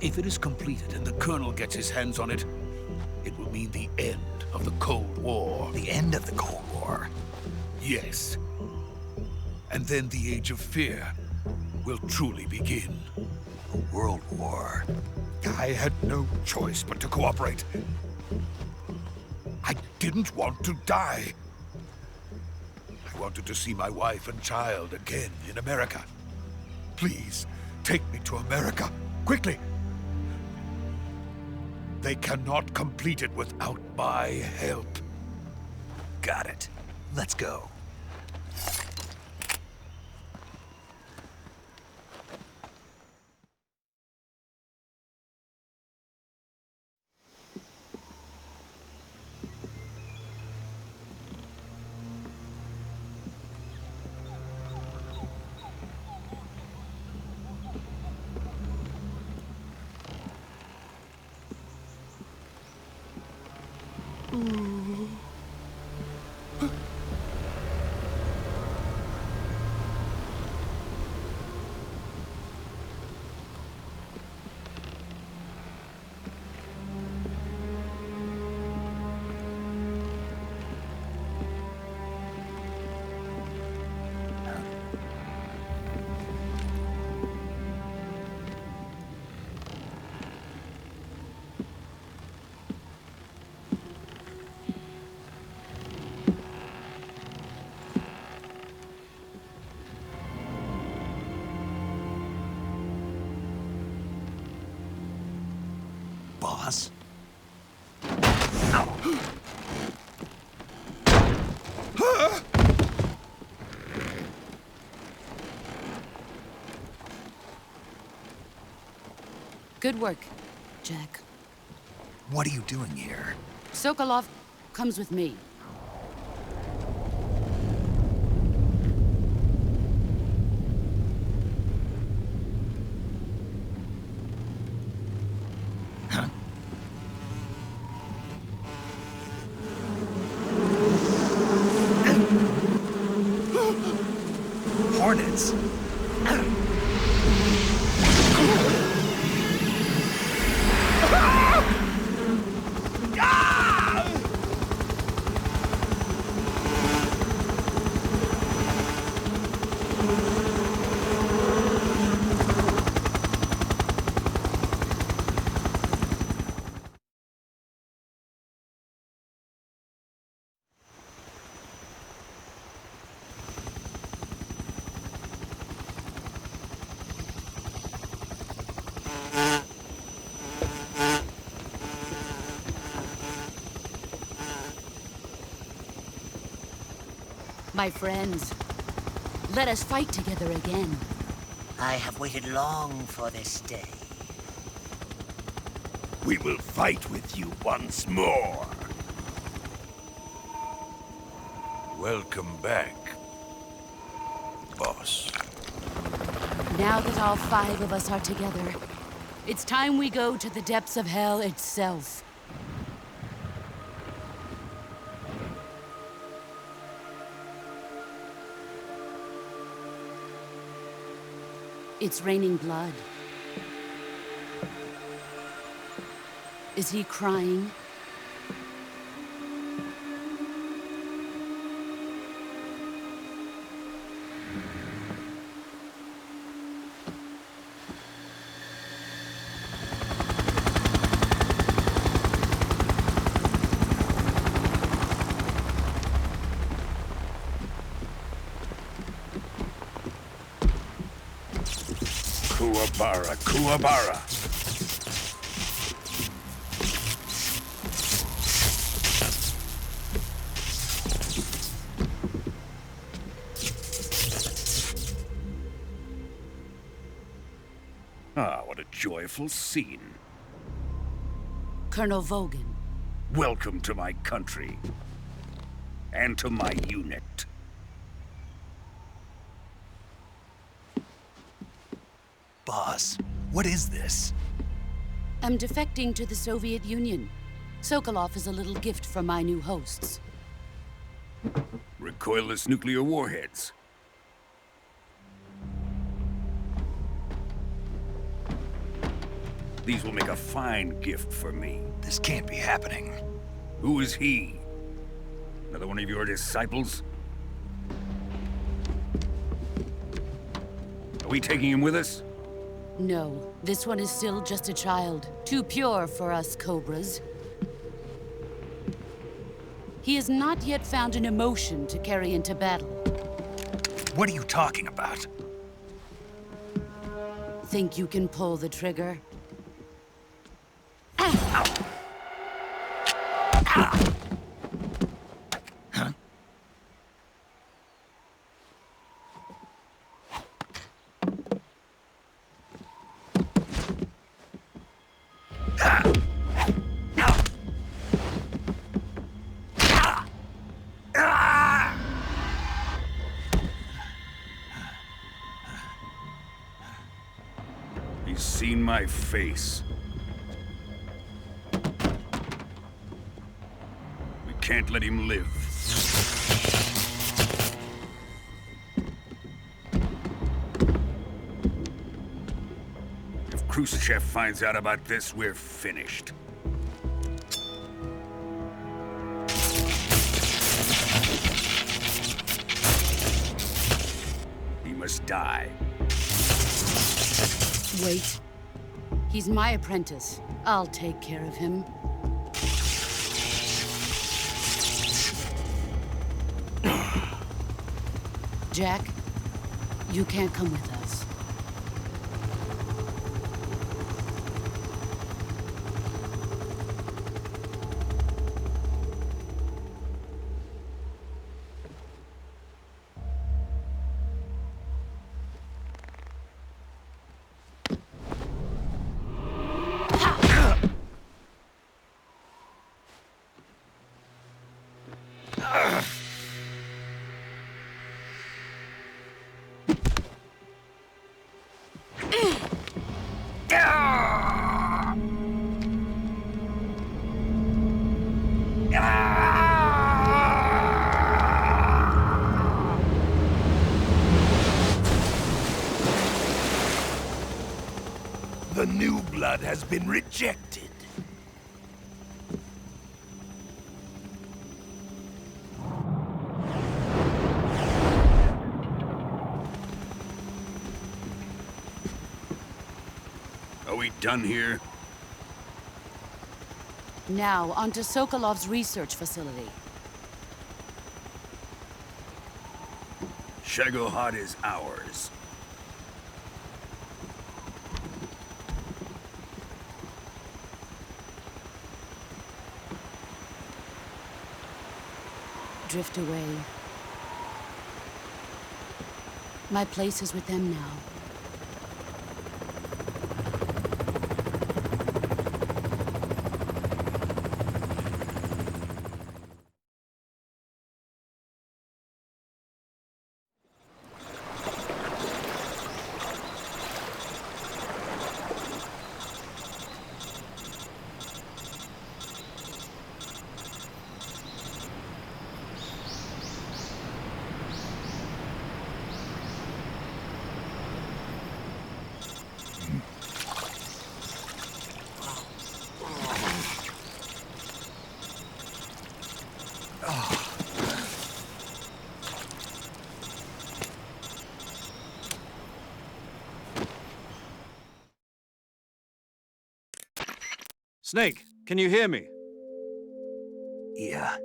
If it is completed and the Colonel gets his hands on it, it will mean the end of the Cold War. The end of the Cold War? Yes. And then the Age of Fear will truly begin. A world war. I had no choice but to cooperate. I didn't want to die. I wanted to see my wife and child again in America. Please, take me to America, quickly. They cannot complete it without my help. Got it. Let's go. Good work, Jack. What are you doing here? Sokolov comes with me. Huh? Hornets! My friends, let us fight together again. I have waited long for this day. We will fight with you once more. Welcome back, boss. Now that all 5 of us are together, it's time we go to the depths of hell itself. It's raining blood. Is he crying? Kuwabara, Kuwabara. Ah, what a joyful scene. Colonel Vogan. Welcome to my country. And to my unit. Boss, what is this? I'm defecting to the Soviet Union. Sokolov is a little gift from my new hosts. Recoilless nuclear warheads. These will make a fine gift for me. This can't be happening. Who is he? Another one of your disciples? Are we taking him with us? No, this one is still just a child. Too pure for us Cobras. He has not yet found an emotion to carry into battle. What are you talking about? Think you can pull the trigger? Huh? He's seen my face. We can't let him live. If Khrushchev finds out about this, we're finished. He must die. Wait. He's my apprentice. I'll take care of him. Jack, you can't come with us. new blood has been rejected. Are we done here? Now, onto Sokolov's research facility. Shagohod is ours. Drift away. My place is with them now. Snake, can you hear me? Yeah.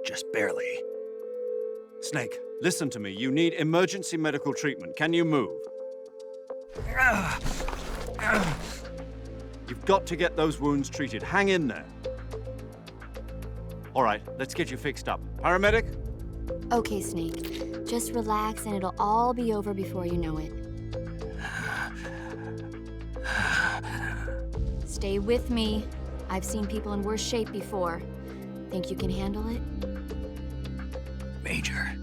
Just barely. Snake, listen to me. You need emergency medical treatment. Can you move? You've got to get those wounds treated. Hang in there. All right, let's get you fixed up. Paramedic? Okay, Snake. Just relax and it'll all be over before you know it. Stay with me. I've seen people in worse shape before. Think you can handle it? Major.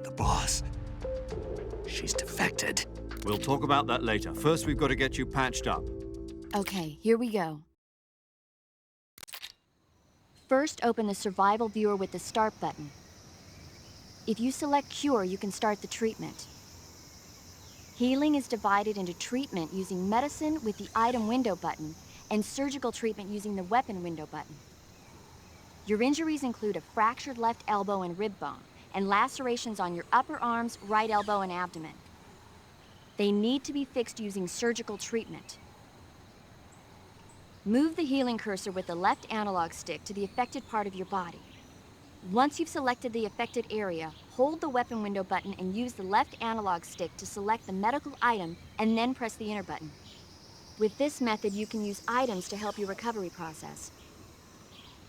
The boss. She's defected. We'll talk about that later. First, we've got to get you patched up. Okay, here we go. First, open the survival viewer with the start button. If you select cure, you can start the treatment. Healing is divided into treatment using medicine with the item window button and surgical treatment using the weapon window button. Your injuries include a fractured left elbow and rib bone and lacerations on your upper arms, right elbow, and abdomen. They need to be fixed using surgical treatment. Move the healing cursor with the left analog stick to the affected part of your body. Once you've selected the affected area, hold the weapon window button and use the left analog stick to select the medical item and then press the enter button. With this method, you can use items to help your recovery process.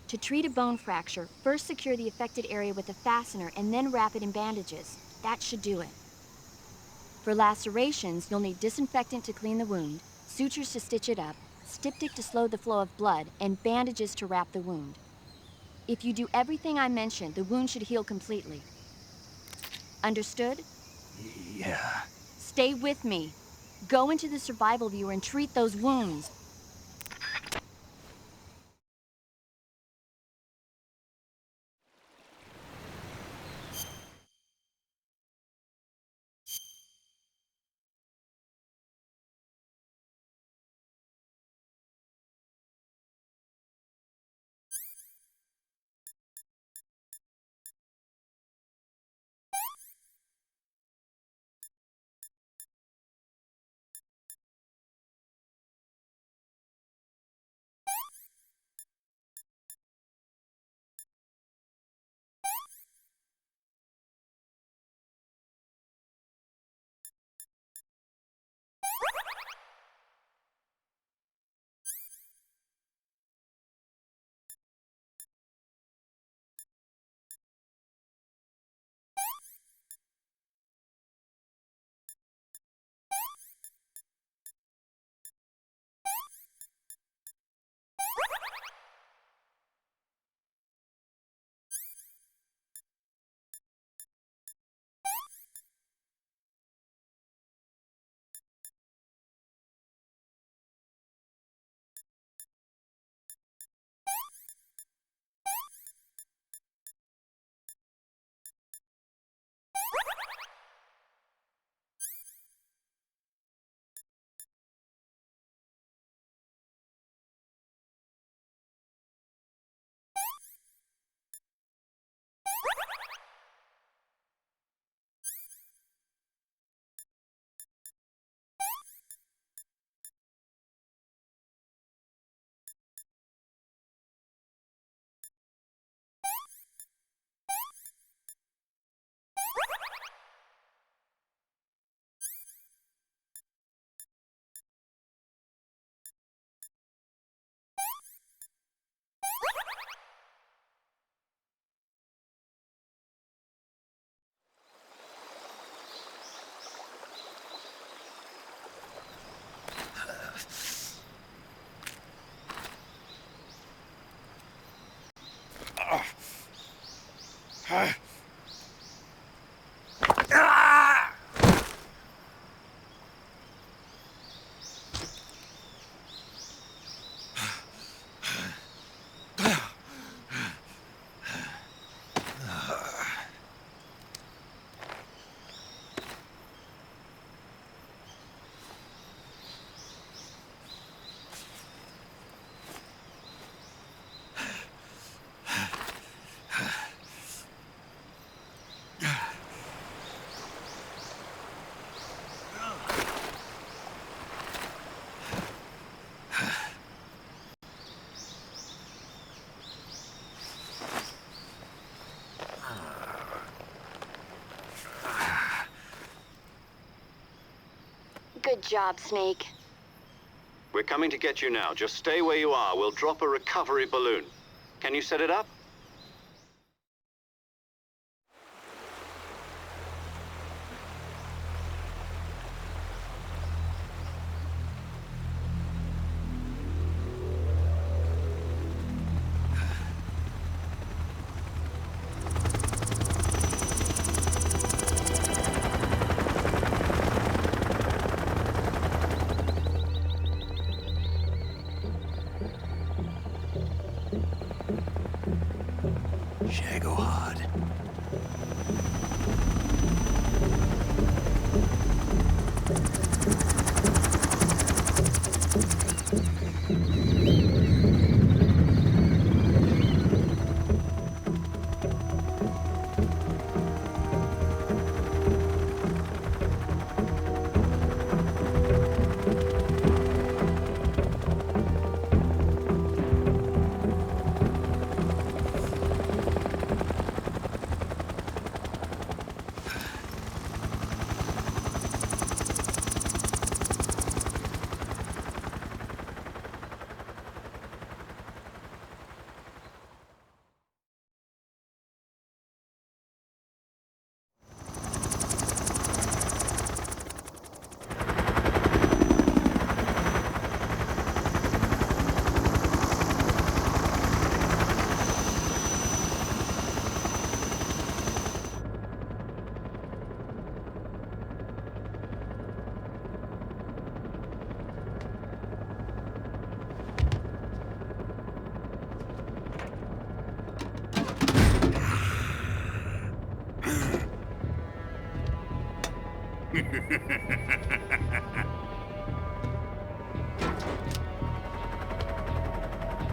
To treat a bone fracture, first secure the affected area with a fastener and then wrap it in bandages. That should do it. For lacerations, you'll need disinfectant to clean the wound, sutures to stitch it up, styptic to slow the flow of blood, and bandages to wrap the wound. If you do everything I mentioned, the wound should heal completely. Understood? Yeah. Stay with me. Go into the survival viewer and treat those wounds. Good job, Snake. We're coming to get you now. Just stay where you are. We'll drop a recovery balloon. Can you set it up? Shagohod.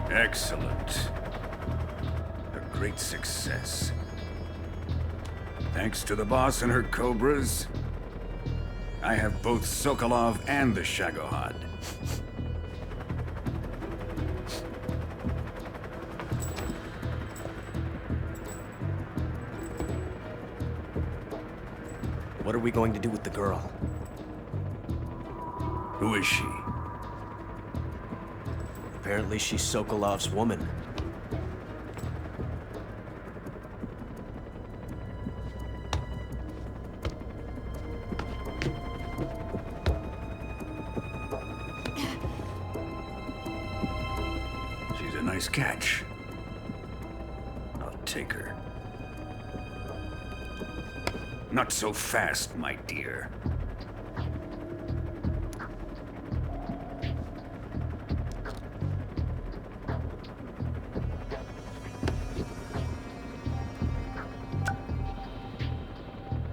Excellent. A great success. Thanks to the boss and her cobras, I have both Sokolov and the Shagohod. What are we going to do with the girl? Who is she? Apparently she's Sokolov's woman. She's a nice catch. I'll take her. Not so fast, my dear.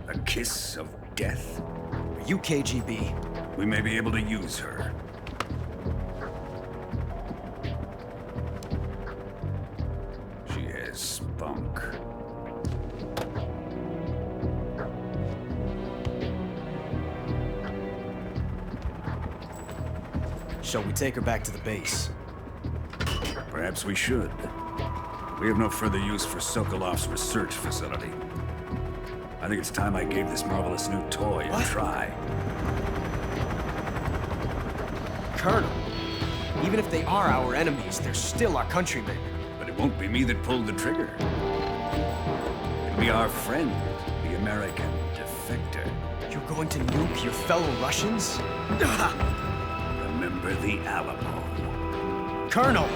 A kiss of death? Are you KGB? We may be able to use her. She has spunk. Shall we take her back to the base? Perhaps we should. We have no further use for Sokolov's research facility. I think it's time I gave this marvelous new toy a try. Colonel, even if they are our enemies, they're still our countrymen. But it won't be me that pulled the trigger. It'll be our friend, the American defector. You're going to nuke your fellow Russians? Remember the Alamo. Colonel!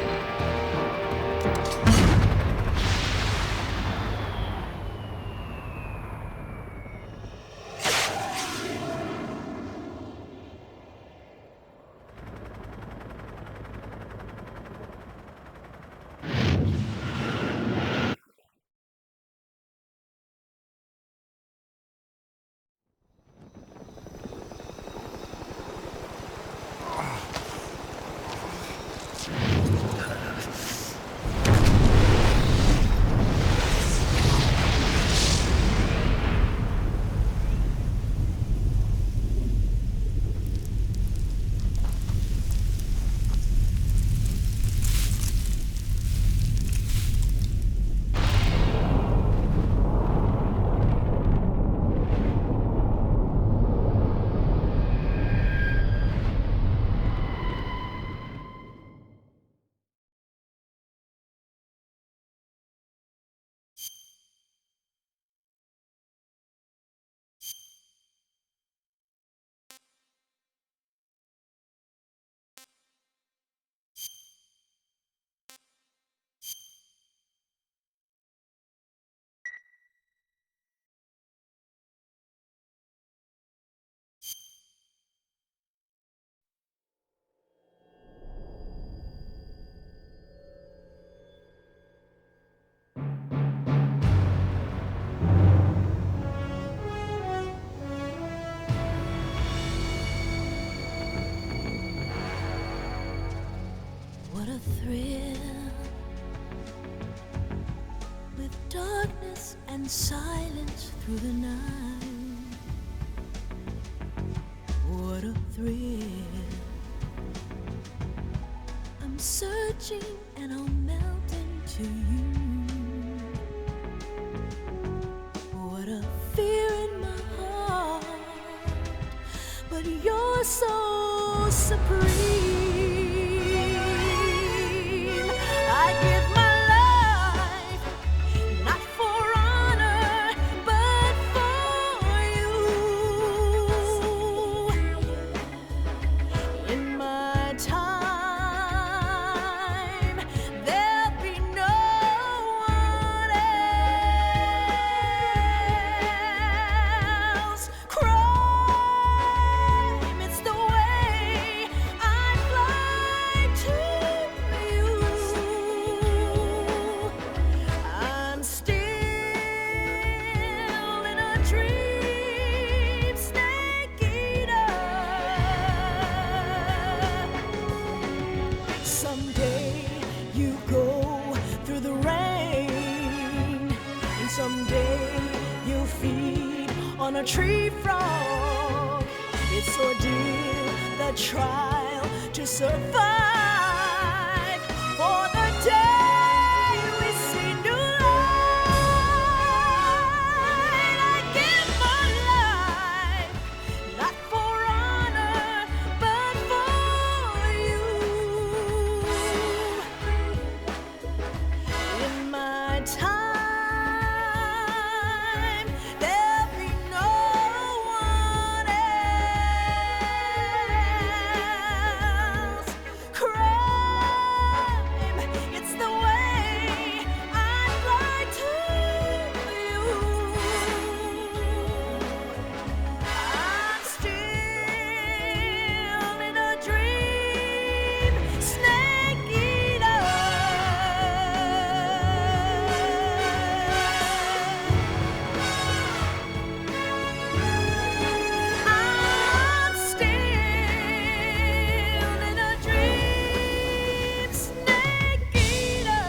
through the night. What a thrill. I'm searching and I'll melt into you. What a fear in my heart, but you're so supreme. I give my life, not for honor, but for you. In my time, there'll be no one else. Crime, it's the way I fly to you. I'm still in a dream, snake eater. Someday you go through the rain, and someday you'll feed on a tree frog. It's ordeal, the trial to survive. For the day we see new light, I give my life, not for honor, but for you. In my time, there'll be no one else. Crime, it's the way I fly to you. I'm still in a dream, snake eater. I'm still in a dream, snake eater.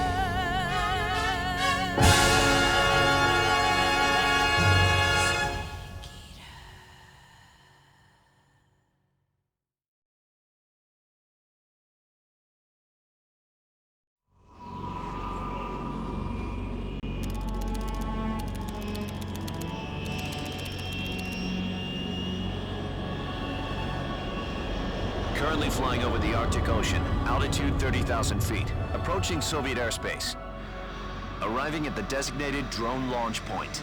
Currently flying over the Arctic Ocean, altitude 30,000 feet, approaching Soviet airspace. Arriving at the designated drone launch point.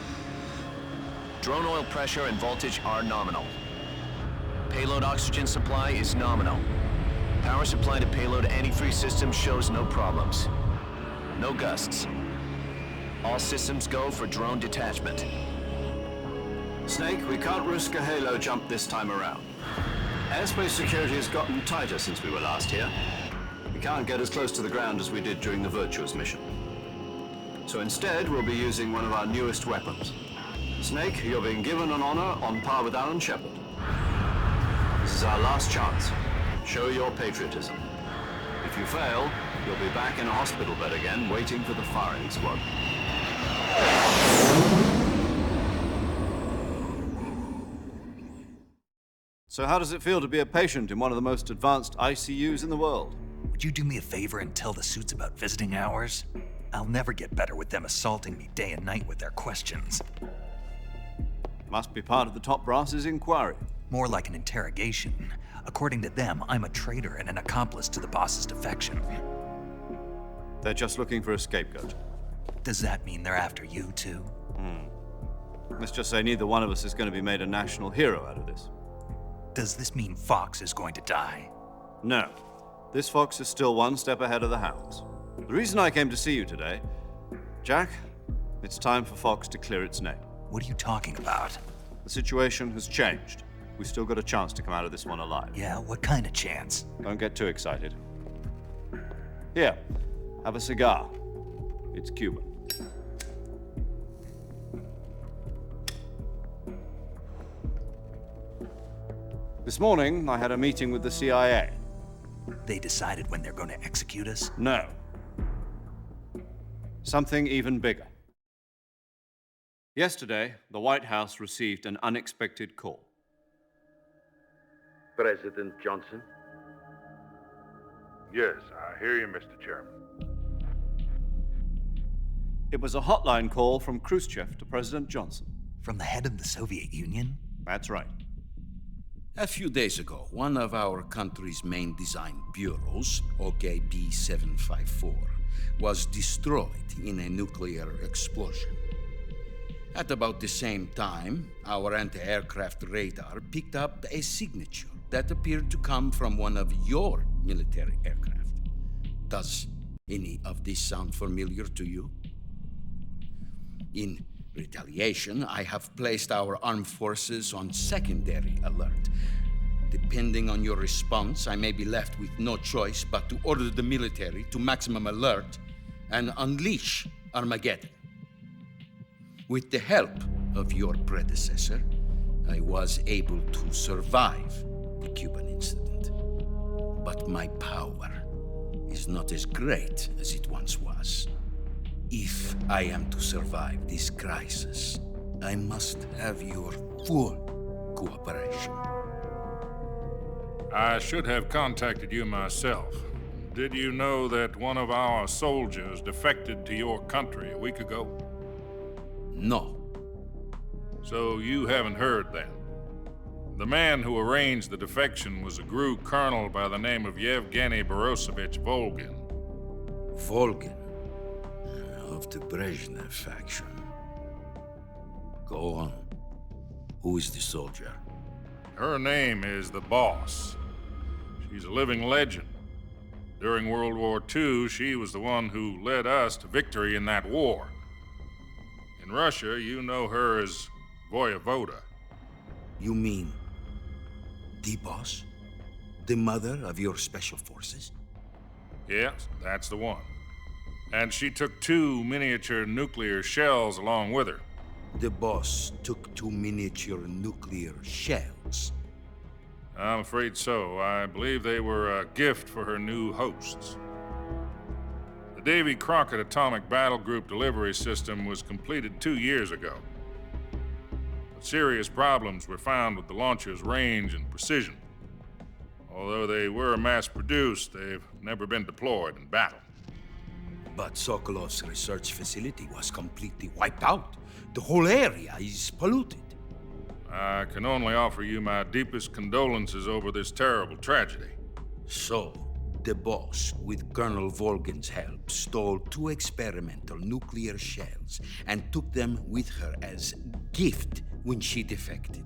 Drone oil pressure and voltage are nominal. Payload oxygen supply is nominal. Power supply to payload antifreeze system shows no problems. No gusts. All systems go for drone detachment. Snake, we can't risk a halo jump this time around. Airspace security has gotten tighter since we were last here. We can't get as close to the ground as we did during the Virtuous mission. So instead, we'll be using one of our newest weapons. Snake, you're being given an honor on par with Alan Shepard. This is our last chance. Show your patriotism. If you fail, you'll be back in a hospital bed again, waiting for the firing squad. So how does it feel to be a patient in one of the most advanced ICUs in the world? Would you do me a favor and tell the suits about visiting hours? I'll never get better with them assaulting me day and night with their questions. Must be part of the top brass's inquiry. More like an interrogation. According to them, I'm a traitor and an accomplice to the boss's defection. They're just looking for a scapegoat. Does that mean they're after you, too? Let's just say neither one of us is going to be made a national hero out of this. Does this mean Fox is going to die? No. This fox is still one step ahead of the hounds. The reason I came to see you today, Jack, it's time for Fox to clear its name. What are you talking about? The situation has changed. We've still got a chance to come out of this one alive. Yeah, what kind of chance? Don't get too excited. Here, have a cigar. It's Cuban. This morning, I had a meeting with the CIA. They decided when they're going to execute us? No. Something even bigger. Yesterday, the White House received an unexpected call. President Johnson? Yes, I hear you, Mr. Chairman. It was a hotline call from Khrushchev to President Johnson. From the head of the Soviet Union? That's right. A few days ago, one of our country's main design bureaus, OKB 754, was destroyed in a nuclear explosion. At about the same time, our anti-aircraft radar picked up a signature that appeared to come from one of your military aircraft. Does any of this sound familiar to you? In retaliation, I have placed our armed forces on secondary alert. Depending on your response, I may be left with no choice but to order the military to maximum alert and unleash Armageddon. With the help of your predecessor, I was able to survive the Cuban incident. But my power is not as great as it once was. If I am to survive this crisis, I must have your full cooperation. I should have contacted you myself. Did you know that one of our soldiers defected to your country a week ago? No. So you haven't heard then? The man who arranged the defection was a GRU colonel by the name of Yevgeny Borosovich Volgin. Volgin? Of the Brezhnev faction. Go on. Who is the soldier? Her name is the Boss. She's a living legend. During World War II, she was the one who led us to victory in that war. In Russia, you know her as Voyevoda. You mean the Boss? The mother of your special forces? Yes, that's the one. And she took 2 miniature nuclear shells along with her. The Boss took 2 miniature nuclear shells? I'm afraid so. I believe they were a gift for her new hosts. The Davy Crockett Atomic Battle Group delivery system was completed 2 years ago. But serious problems were found with the launcher's range and precision. Although they were mass-produced, they've never been deployed in battle. But Sokolov's research facility was completely wiped out. The whole area is polluted. I can only offer you my deepest condolences over this terrible tragedy. So, the Boss, with Colonel Volgin's help, stole 2 experimental nuclear shells and took them with her as gift when she defected.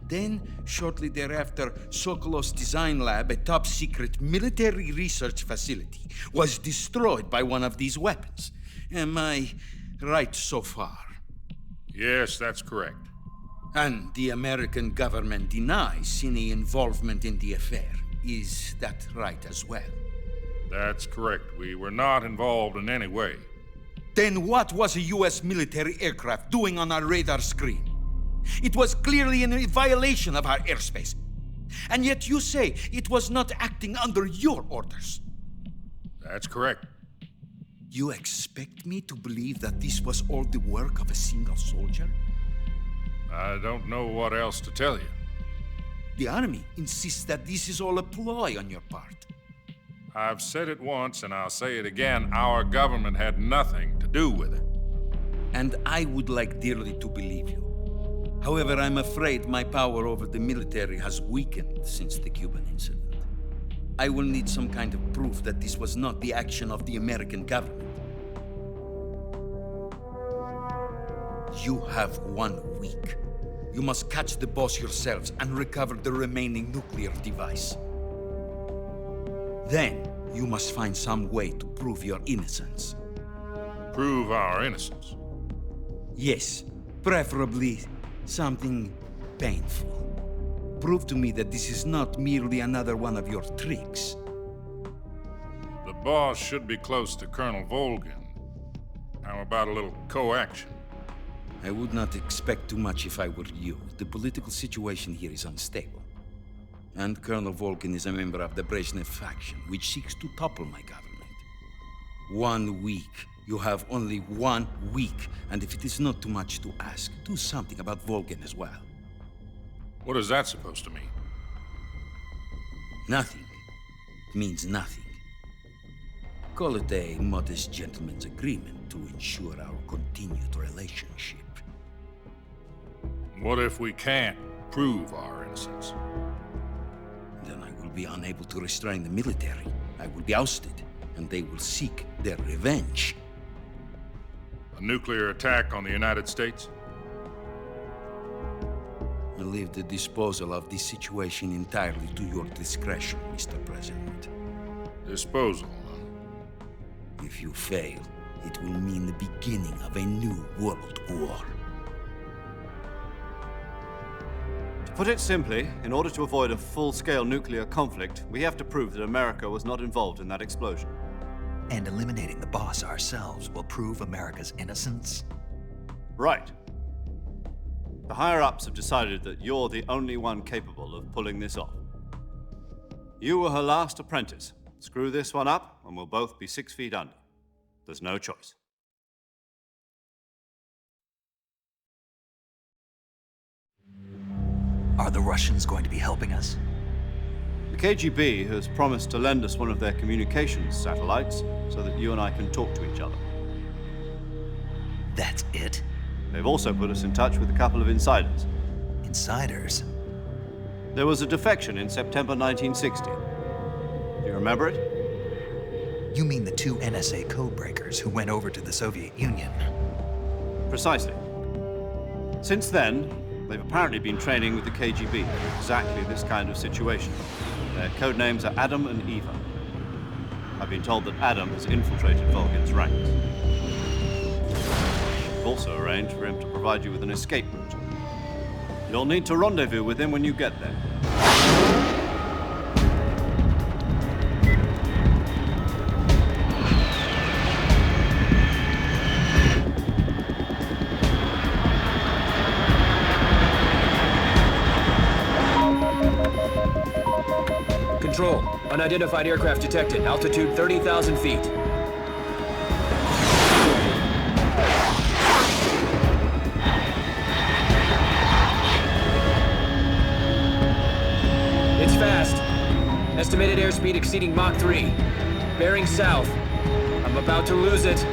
Then, shortly thereafter, Sokolov's design lab, a top-secret military research facility, was destroyed by one of these weapons. Am I right so far? Yes, that's correct. And the American government denies any involvement in the affair. Is that right as well? That's correct. We were not involved in any way. Then what was a U.S. military aircraft doing on our radar screen? It was clearly in violation of our airspace. And yet you say it was not acting under your orders. That's correct. You expect me to believe that this was all the work of a single soldier? I don't know what else to tell you. The Army insists that this is all a ploy on your part. I've said it once and I'll say it again. Our government had nothing to do with it. And I would like dearly to believe you. However, I'm afraid my power over the military has weakened since the Cuban incident. I will need some kind of proof that this was not the action of the American government. You have 1 week. You must catch the Boss yourselves and recover the remaining nuclear device. Then, you must find some way to prove your innocence. Prove our innocence? Yes, preferably something painful. Prove to me that this is not merely another one of your tricks. The Boss should be close to Colonel Volgin. How about a little co-action? I would not expect too much if I were you. The political situation here is unstable. And Colonel Volgin is a member of the Brezhnev faction, which seeks to topple my government. 1 week You have only 1 week, and if it is not too much to ask, do something about Volgin as well. What is that supposed to mean? Nothing. It means nothing. Call it a modest gentleman's agreement to ensure our continued relationship. What if we can't prove our innocence? Then I will be unable to restrain the military. I will be ousted, and they will seek their revenge. A nuclear attack on the United States? I leave the disposal of this situation entirely to your discretion, Mr. President. Disposal, huh? If you fail, it will mean the beginning of a new world war. To put it simply, in order to avoid a full-scale nuclear conflict, we have to prove that America was not involved in that explosion. And eliminating the boss ourselves will prove America's innocence? Right. The higher-ups have decided that you're the only one capable of pulling this off. You were her last apprentice. Screw this one up, and we'll both be 6 feet under. There's no choice. Are the Russians going to be helping us? The KGB has promised to lend us one of their communications satellites so that you and I can talk to each other. That's it? They've also put us in touch with a couple of insiders. Insiders? There was a defection in September 1960. Do you remember it? You mean the 2 NSA codebreakers who went over to the Soviet Union? Precisely. Since then, they've apparently been training with the KGB for exactly this kind of situation. Their code names are Adam and Eva. I've been told that Adam has infiltrated Volgin's ranks. We've also arranged for him to provide you with an escape route. You'll need to rendezvous with him when you get there. Control. Unidentified aircraft detected. Altitude 30,000 feet. It's fast. Estimated airspeed exceeding Mach 3. Bearing south. I'm about to lose it.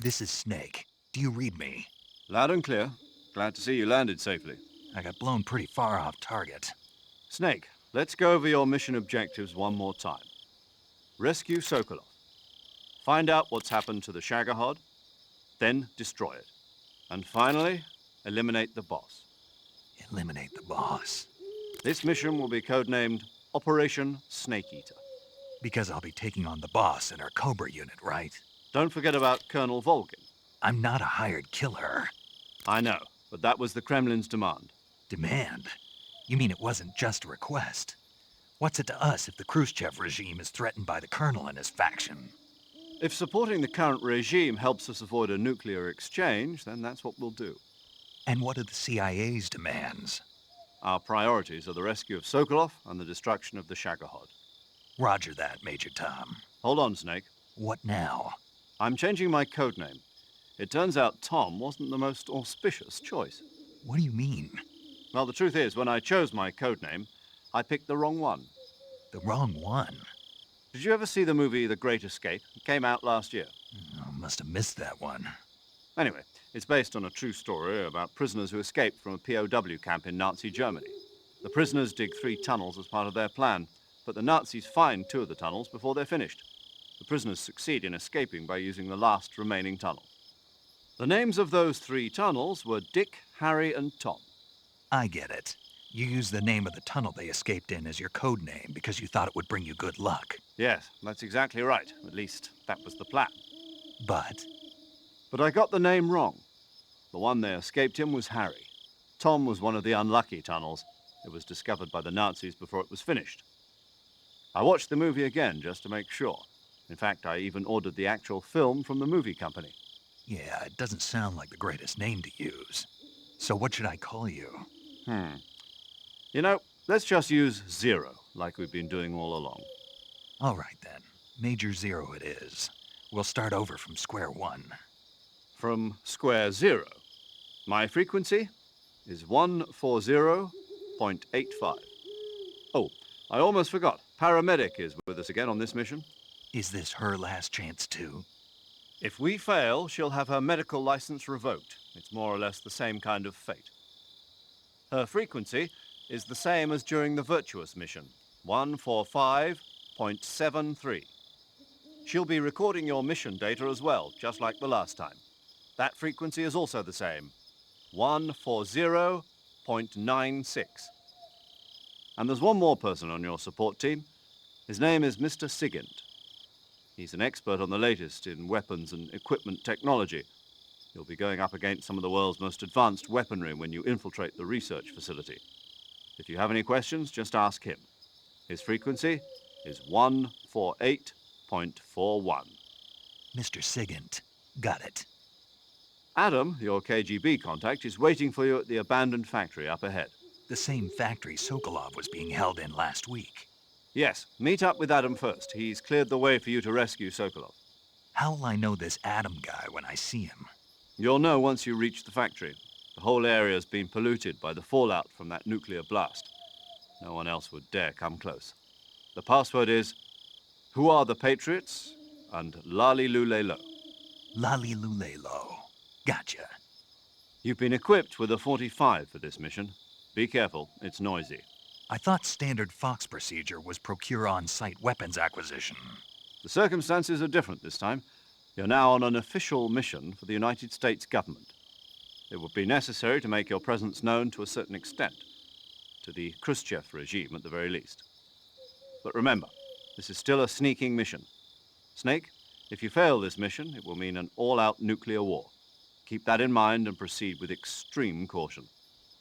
This is Snake. Do you read me? Loud and clear. Glad to see you landed safely. I got blown pretty far off target. Snake, let's go over your mission objectives one more time. Rescue Sokolov. Find out what's happened to the Shagohod, then destroy it. And finally, eliminate the boss. Eliminate the boss? This mission will be codenamed Operation Snake Eater. Because I'll be taking on the boss in our Cobra unit, right? Don't forget about Colonel Volgin. I'm not a hired killer. I know, but that was the Kremlin's demand. Demand? You mean it wasn't just a request? What's it to us if the Khrushchev regime is threatened by the Colonel and his faction? If supporting the current regime helps us avoid a nuclear exchange, then that's what we'll do. And what are the CIA's demands? Our priorities are the rescue of Sokolov and the destruction of the Shagohod. Roger that, Major Tom. Hold on, Snake. What now? I'm changing my code name. It turns out Tom wasn't the most auspicious choice. What do you mean? Well, the truth is, when I chose my code name, I picked the wrong one. The wrong one? Did you ever see the movie The Great Escape? It came out last year. Oh, must have missed that one. Anyway, it's based on a true story about prisoners who escaped from a POW camp in Nazi Germany. The prisoners dig 3 tunnels as part of their plan, but the Nazis find 2 of the tunnels before they're finished. The prisoners succeed in escaping by using the last remaining tunnel. The names of those 3 tunnels were Dick, Harry, and Tom. I get it. You used the name of the tunnel they escaped in as your code name because you thought it would bring you good luck. Yes, that's exactly right. At least, that was the plan. But I got the name wrong. The one they escaped in was Harry. Tom was one of the unlucky tunnels. It was discovered by the Nazis before it was finished. I watched the movie again just to make sure. In fact, I even ordered the actual film from the movie company. yeah, it doesn't sound like the greatest name to use. So what should I call you? You know, let's just use Zero, like we've been doing all along. All right, then. Major Zero it is. We'll start over from square one. From square 0. My frequency is 140.85. Oh, I almost forgot. Paramedic is with us again on this mission. Is this her last chance, too? If we fail, she'll have her medical license revoked. It's more or less the same kind of fate. Her frequency is the same as during the Virtuous mission, 145.73. She'll be recording your mission data as well, just like the last time. That frequency is also the same, 140.96. And there's one more person on your support team. His name is Mr. Sigint. He's an expert on the latest in weapons and equipment technology. You'll be going up against some of the world's most advanced weaponry when you infiltrate the research facility. If you have any questions, just ask him. His frequency is 148.41. Mr. Sigint. Got it. Adam, your KGB contact, is waiting for you at the abandoned factory up ahead. The same factory Sokolov was being held in last week. Yes, meet up with Adam first. He's cleared the way for you to rescue Sokolov. How'll I know this Adam guy when I see him? You'll know once you reach the factory. The whole area's been polluted by the fallout from that nuclear blast. No one else would dare come close. The password is, "Who are the Patriots?" and Lali Lule Lo. Lali Lule Lo. Gotcha. You've been equipped with a 45 for this mission. Be careful, it's noisy. I thought standard Fox procedure was procure on-site weapons acquisition. The circumstances are different this time. You're now on an official mission for the United States government. It would be necessary to make your presence known to a certain extent, to the Khrushchev regime at the very least. But remember, this is still a sneaking mission. Snake, if you fail this mission, it will mean an all-out nuclear war. Keep that in mind and proceed with extreme caution.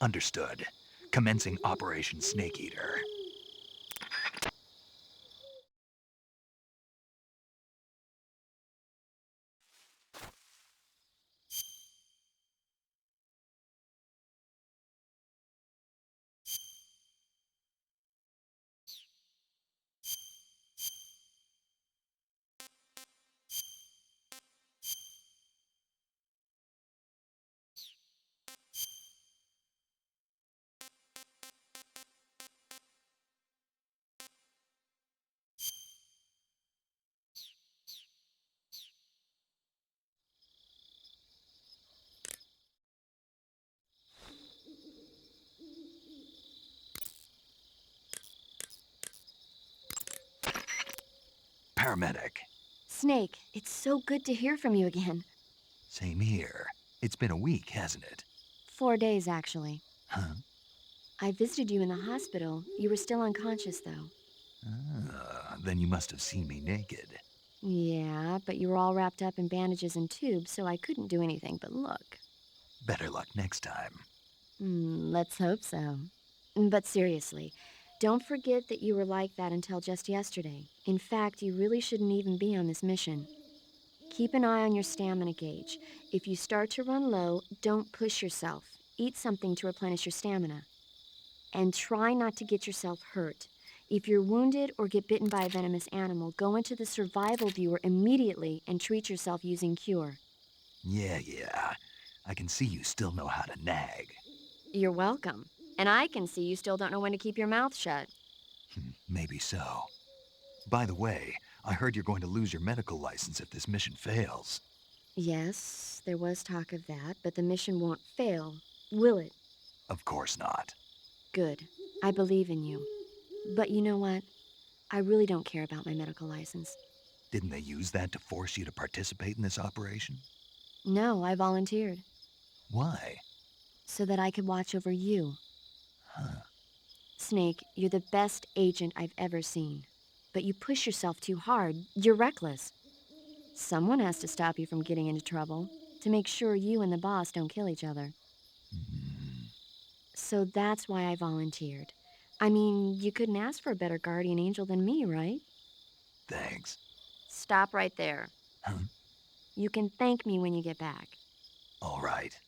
Understood. Commencing Operation Snake Eater. Paramedic. Snake, it's so good to hear from you again. Same here. It's been a week, hasn't it? 4 days, actually. Huh? I visited you in the hospital. You were still unconscious, though. Then you must have seen me naked. Yeah, but you were all wrapped up in bandages and tubes, so I couldn't do anything but look. Better luck next time. Let's hope so. But seriously, don't forget that you were like that until just yesterday. In fact, you really shouldn't even be on this mission. Keep an eye on your stamina gauge. If you start to run low, don't push yourself. Eat something to replenish your stamina. And try not to get yourself hurt. If you're wounded or get bitten by a venomous animal, go into the survival viewer immediately and treat yourself using Cure. Yeah. I can see you still know how to nag. You're welcome. And I can see you still don't know when to keep your mouth shut. Maybe so. By the way, I heard you're going to lose your medical license if this mission fails. Yes, there was talk of that, but the mission won't fail, will it? Of course not. Good. I believe in you. But you know what? I really don't care about my medical license. Didn't they use that to force you to participate in this operation? No, I volunteered. Why? So that I could watch over you. Huh. Snake, you're the best agent I've ever seen. But you push yourself too hard. You're reckless. Someone has to stop you from getting into trouble, to make sure you and the boss don't kill each other. So that's why I volunteered. I mean, you couldn't ask for a better guardian angel than me, right? Thanks. Stop right there. Huh? You can thank me when you get back. All right.